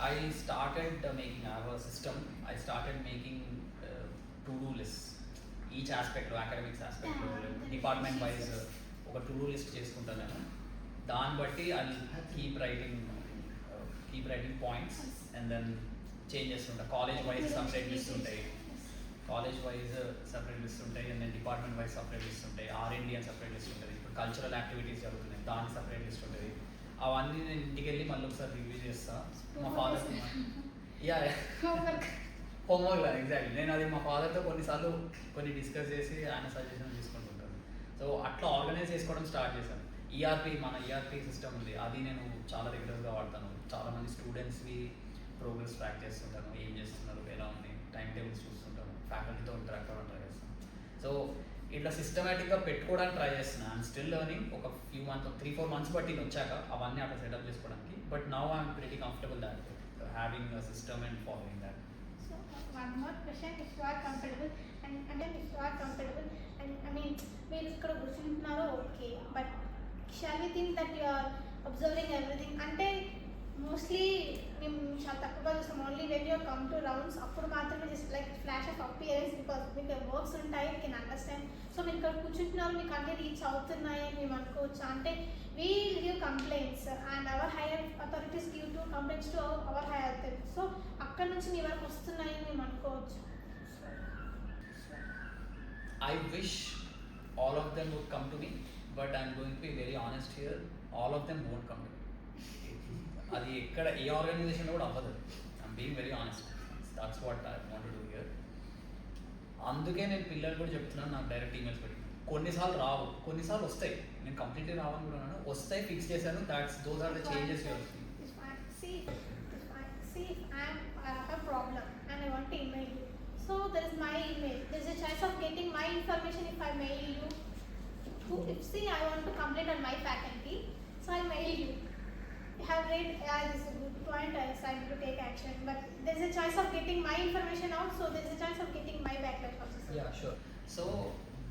I started making our system, I started making to do list. Each ఆస్పెక్ట్లో, అకాడమిక్స్ ఆస్పెక్ట్లో, డిపార్ట్మెంట్ వైజ్ ఒక టు డూ లిస్ట్ చేసుకుంటాను నేను. దాన్ని బట్టి I keep writing points and then change చేస్తుంటా. కాలేజ్ వైజ్ సపరేట్ లిస్ట్ ఉంటాయి, కాలేజ్ వైజ్ సపరేట్ లిస్ట్ ఉంటాయి, and then department wise separate list ఉంటాయి, R&D అని సపరేట్ లిస్ట్ ఉంటుంది. ఇప్పుడు కల్చరల్ యాక్టివిటీస్ జరుగుతున్నాయి, దానికి సపరేట్ లిస్ట్ ఉంటుంది. అవన్నీ నేను ఇంటికి వెళ్ళి మళ్ళీ ఒకసారి రివ్యూ చేస్తా. మా ఫాదర్ హోంవర్క్ లాగా ఎగ్జాక్ట్లీ. నేను అది మా ఫాదర్తో కొన్నిసార్లు డిస్కస్ చేసి ఆయన సజెషన్ తీసుకుంటుంటాను. సో అట్లా ఆర్గనైజ్ చేసుకోవడం స్టార్ట్ చేశాను. మన ఈఆర్పీ సిస్టమ్ ఉంది, అది నేను చాలా రెగ్యులర్గా వాడతాను. చాలామంది స్టూడెంట్స్వి ప్రోగ్రెస్ ట్రాక్ చేస్తుంటాను, ఏం చేస్తున్నారు, ఎలా ఉంది, టైం టేబుల్స్ చూస్తుంటాను, ఫ్యాకల్టీతో ఇంటరాక్ట్ అవ్వడం ట్రై చేస్తాను. సో ఇట్లా సిస్టమేటిక్గా పెట్టుకోవడానికి ట్రై చేస్తున్నాను. I'm still learning. ఒక 3-4 months బట్టి నేను వచ్చాక అవన్నీ అట్లా సెటప్ చేసుకోవడానికి. But now I'm pretty comfortable that having a system and following that. So one more question, if you are comfortable, and then if you are comfortable, and I mean మీరు ఇక్కడ కూర్చుంటున్నారు okay, but shall we think that you are observing everything? అంటే mostly మేము చాలా తక్కువగా చూస్తాం. Only when you come to rounds అప్పుడు మాత్రమే just like flash of appearance, because మీకు వర్క్స్ ఉంటాయి, కెన్ అండర్స్టాండ్. సో మీరు ఇక్కడ కూర్చుంటున్నారు, మీకు అన్నీ రీచ్ అవుతున్నాయి అని మేము అనుకోవచ్చు. అంటే we give complaints and hour higher authorities give to complaints to our higher authorities. So అక్కడ నుంచి మీ వరకు వస్తున్నాయి అని మేము అనుకోవచ్చు. I wish all of them would come to me, but I'm going to be very honest here, all of them won't come to me. అది ఎక్కడ ఏ ఆర్గనైజేషన్లో కూడా అవ్వదు. I'm being very honest. That's what I want to do here. అందుకే నేను పిల్లలు కూడా చెప్తున్నాను, నాకు డైరెక్ట్ ఈమెయిల్స్ పెట్టి. కొన్నిసార్లు రావు, కొన్నిసార్లు వస్తాయి. నేను కంప్లీట్లీ రావని కూడా అన్నాను, వస్తాయి, ఫిక్స్ చేశాను. Those are the changes you're seeing. See, I have a problem and I want to email you. So there is my email. There's a choice of getting my information if I mail you. If see I want to complain on my faculty, so I mail you. You have read, this is a good point, I decided to take action. But there's a choice of getting my information out, so there's a choice of getting my backlash also. Sir. Yeah, sure. So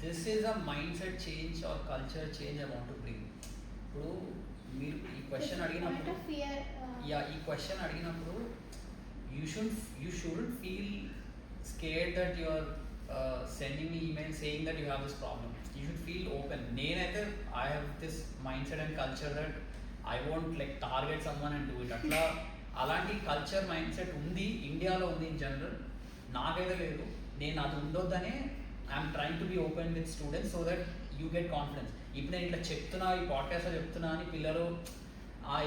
this is a mindset change or culture change I want to bring. ఇప్పుడు మీరు ఈ question Point అడిగినప్పుడు of fear. ఈ question అడిగినప్పుడు you shouldn't feel scared that you're sending me email saying that you have this problem. You should feel open. నేనైతే I have this mindset and culture that I won't like target someone and do it. అట్లా అలాంటి culture mind set ఉంది, ఇండియాలో ఉంది in general. నాకైతే లేదు. నేను అది ఉండొద్దనే I'm trying to be open with students so that you get confidence. ఇప్పుడు నేను ఇట్లా చెప్తున్నా, ఈ పాడ్కాస్ట్లో చెప్తున్నా అని పిల్లలు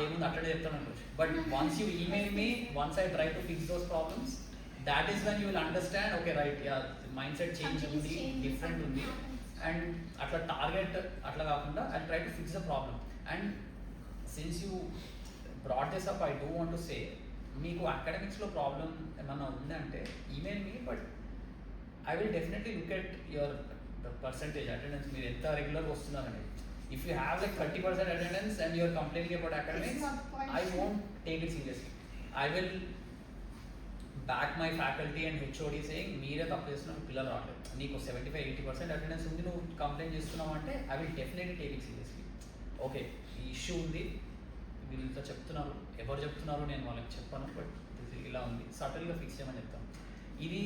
ఏముంది అట్లనే చెప్తాను అనుకోవచ్చు. But once you email me, once I try to fix those problems, that is when you will understand okay right yeah mind set change ఉంది, డిఫరెంట్ ఉంది. అండ్ అట్లా టార్గెట్ అట్లా కాకుండా I try to fix the problem. And since you brought this up, I do want to say, మీకు అకాడమిక్స్లో problem ఏమన్నా ఉందంటే email me, but I will definitely look at your percentage attendance, మీరు ఎంత రెగ్యులర్గా వస్తున్నారనేది. If you have like 30% attendance and you are complaining about academics, I won't take it seriously. I will back my faculty and HOD saying మీరే తప్పు చేస్తున్నావు, పిల్లలు రావట్లేదు, నీకు 75-80% attendance ఉంది, నువ్వు కంప్లైంట్ చేస్తున్నావు అంటే I will definitely take it seriously. Okay ఈ ఇష్యూ ఉంది, వీళ్ళతో చెప్తున్నారు, ఎవరు చెప్తున్నారు నేను వాళ్ళకి చెప్పాను, బట్ ఇలా ఉంది, సటిల్గా ఫిక్స్ చేయమని చెప్తాను. ఇది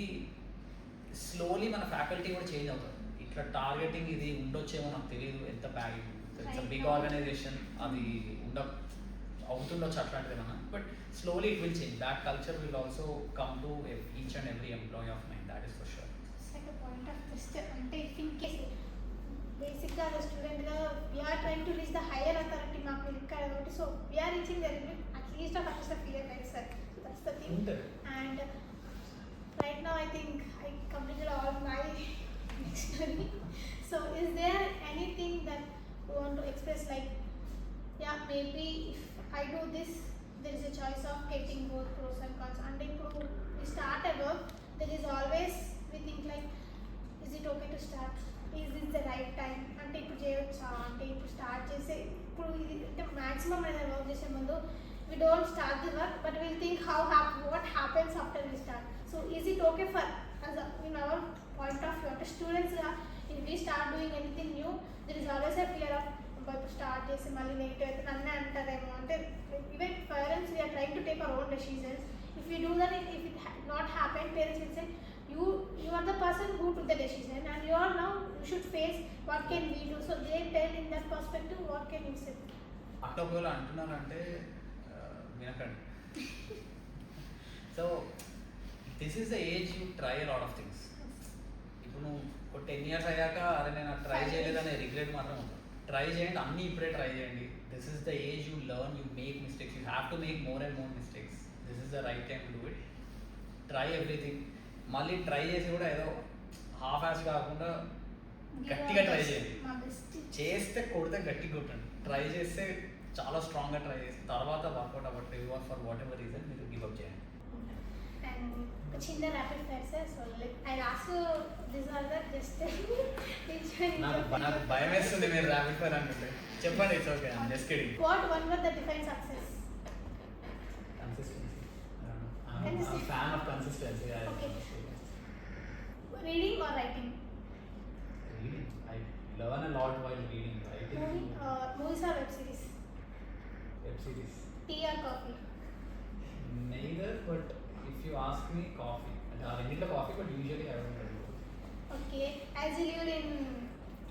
స్లోలీ మన ఫ్యాకల్టీ కూడా చేంజ్ అవుతుంది. ఇట్లా టార్గెటింగ్ ఇది ఉండొచ్చేమో నాకు తెలియదు, ఎంత బ్యాగ్, ఇట్స్ బిగ్ ఆర్గనైజేషన్, అది అవుతుండొచ్చు అట్లాంటిది ఏమన్నా, but slowly it will change. That culture will also come to each and every employee of mind, that is for sure. Like a point of just అంటే if in case basically as a student we are trying to reach the higher authority mark కాబట్టి so we are reaching the limit at least of the fear, right sir? So that's the thing. And right now I think I completed all my dictionary. So is there anything that you want to express, like yeah maybe if I do this there is a choice of getting both pros and cons, and ఇప్పుడు we start a work there is always we think like is it okay to start, is this the right time, అంటే ఇప్పుడు చేయవచ్చా, అంటే ఇప్పుడు start చేసే ఇప్పుడు ఇది అంటే మ్యాక్సిమం ఏదైనా వర్క్ చేసే ముందు we don't start the work but we'll think what happens after we start. So is it okay for as in our point of view అంటే students గా if we start doing anything new there is always a fear of but start చేసి మళ్ళీ negative అయితే నన్నే అంటారేమో, అంటే even parents we are trying to take our own decisions. If we do that, if it not happen, parents will say you are the person who took the decision and you are now you should face what can we do. So they tell in that perspective what can you say. అట్లా ఒకవేళ అంటున్నారంటే వినకండి. So this is the age you try a lot of things. ఇప్పుడు నువ్వు ఒక 10 years అయ్యాక అరే నేను ట్రై చేయలేదనే రిగ్రెట్ మాత్రం ఉంటుంది. ట్రై చేయండి, అన్నీ ఇప్పుడే ట్రై చేయండి. This is the age you learn, you make mistakes, you have to make more and more mistakes. This is the right time to do it. Try everything. మళ్ళీ try చేసి కూడా ఏదో హాఫ్ యాస్ కాకుండా గట్టిగా try చేయండి. చేస్తే కొడితే గట్టిగా కొట్టండి. ట్రై చేస్తే చాలా స్ట్రాంగ్గా ట్రై చేసి తర్వాత వర్కౌట్ అవ్వట్లేదు ఫర్ వాట్ ఎవర్ రీజన్ మీరు గివ్ అప్ చేయండి. And a చిన్న rapid fire sir. So like I ask this or the just నాకు భయం వేస్తుంది మీరు ర్యాపిడ్ ఫైర్ అంటుంటే. చెప్పండి, it's okay, I'm just kidding. What one word that defines success? Consistency. I'm a fan of consistency. Okay. Reading or writing? Reading. I learn a lot while reading. Writing. Movies or web series? Web series. Tea or coffee? Neither, but if you ask me, coffee. I need a coffee, but usually I don't drink coffee. Okay. As you live in,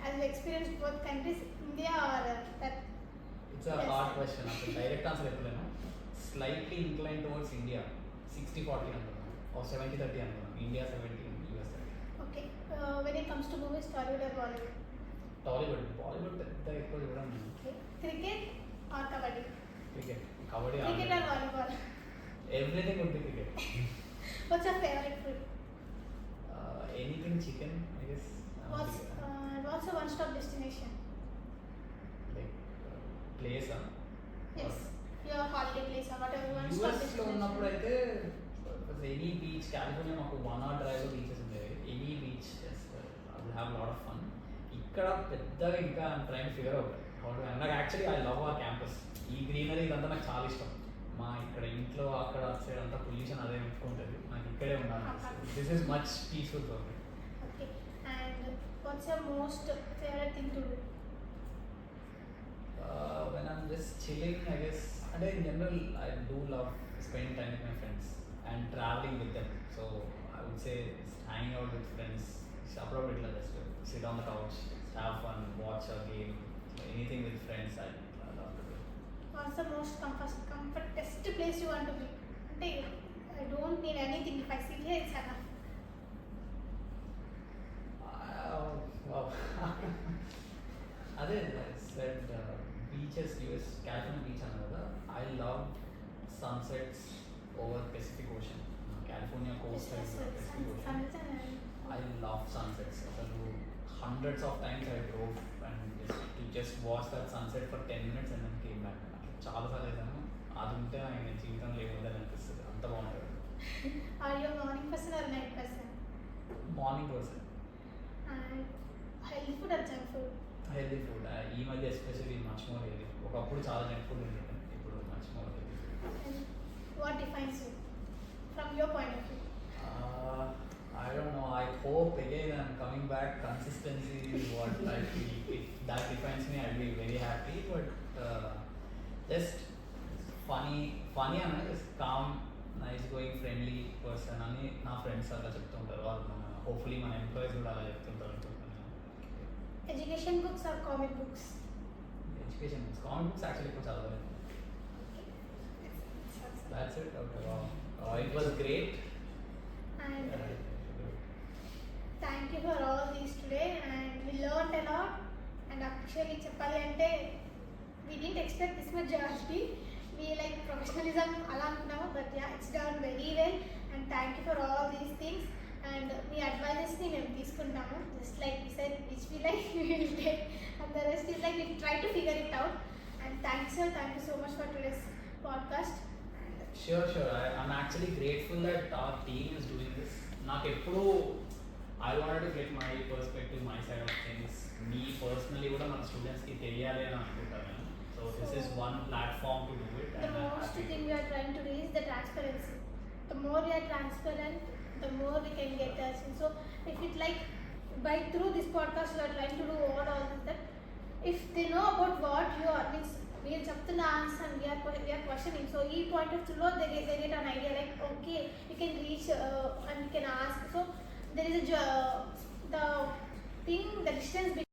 as you experienced both countries, India or that? It's a hard question. Direct answer ఎప్పుడైనా slightly inclined towards India. 60-40 అనుకున్నాను, or 70-30 అనుకున్నాను. India 70, US 30. Okay. When it comes to movies, Tollywood or Bollywood? Tollywood. Bollywood పెద్ద ఎక్కువ చూడండి. Okay. Cricket or kabaddi? Cricket. Kabaddi. Cricket or volleyball? Everything would be cricket. What's your favorite food? Anything chicken, I guess. What's your one-stop destination? Like place. Yes. Your holiday place or whatever one-stop US లో ఉన్నప్పుడు destination. అయితే any beach, California మాకు 1 hour drive beaches ఉండేవి. Beach I will have lot of fun. ఇక్కడ పెద్దగా ఇంకా trying figure out how to నాకు actually I love our campus. ఈ గ్రీనరీ ఇదంతా నాకు చాలా ఇష్టం. మా ఇక్కడ ఇంట్లో అక్కడ సైడ్ అంతా పొల్యూషన్ అదే పెట్టుకుంటుంది, నాకు ఇక్కడే ఉండాలి. This is much peaceful for me. Okay. And what's your most favorite thing to do? When I'm just chilling, I guess, and in general, I do love spending time with my friends and traveling with them. So I would say hanging out with friends, appropriately just sit on the couch, have fun, watch a game, anything with friends. I love to do. What's the most comfortest place you want to be? అంటే I don't need anything. If I sit here, it's enough. Wow. అదే I said beaches, US, California beach అన్నదా. I love sunsets over Pacific Ocean. California coast and Pacific Ocean. I love sunsets. అసలు hundreds of times I drove and just watch that sunset for 10 minutes and then came back. అట్లా చాలాసార్లు వేసాను. అది ఉంటే ఆయన జీవితం లేదని అనిపిస్తుంది, అంత బాగుంటుంది. Are you a morning person or night person? Morning person. And healthy food or junk food? Healthy food ఈ మధ్య ఎస్పెషల్లీ మచ్ మోర్ హెల్దీ. ఒకప్పుడు చాలా జంక్ ఫుడ్ ఉంటుంది, ఇప్పుడు much more healthy food. And what defines you from your point of view? I don't know. I hope again I'm coming back. Consistency is what I feel. If that defines me, I'll be very happy. But just funny and just calm, nice going, friendly person అని నా friends అలా చెప్తుంటారు. వాళ్ళు మన hopefully మన employees కూడా అలా చెప్తుంటారు అనుకుంటున్నాను. Education books or comic books? Education books, comic books actually ఇప్పుడు చదవలేదు. That's it. Okay, wow. It was great. And thank you for all these today, and we learned a lot. And actually చెప్పాలి అంటే we didn't expect this much honesty. We like professionalism అలా అనుకున్నాము, but yeah, it's done very well. And thank you for all these things. And మీ అడ్వైజెస్ని మేము తీసుకుంటాము, just like we said, which we like we will take, and the rest is like we try to figure it out. And thanks sir, thank you so much for today's podcast. Sure. I'm actually grateful that our team is doing this. నాకు ఎప్పుడు I wanted to get my perspective, my side of things. Me personally కూడా మన స్టూడెంట్స్కి తెలియాలి అని అనుకుంటాను నేను. So this is one platform to do it. The most thing we are trying to do is the transparency. The more we are transparent, the more we can get us. And so if it like by through this podcast we are trying to do all this, that if they know about what you are, means we are చెప్తున్న answer and we are questioning. So ఈ point of view they get an idea like okay, we can reach and we can ask. So there is the thing, the distance between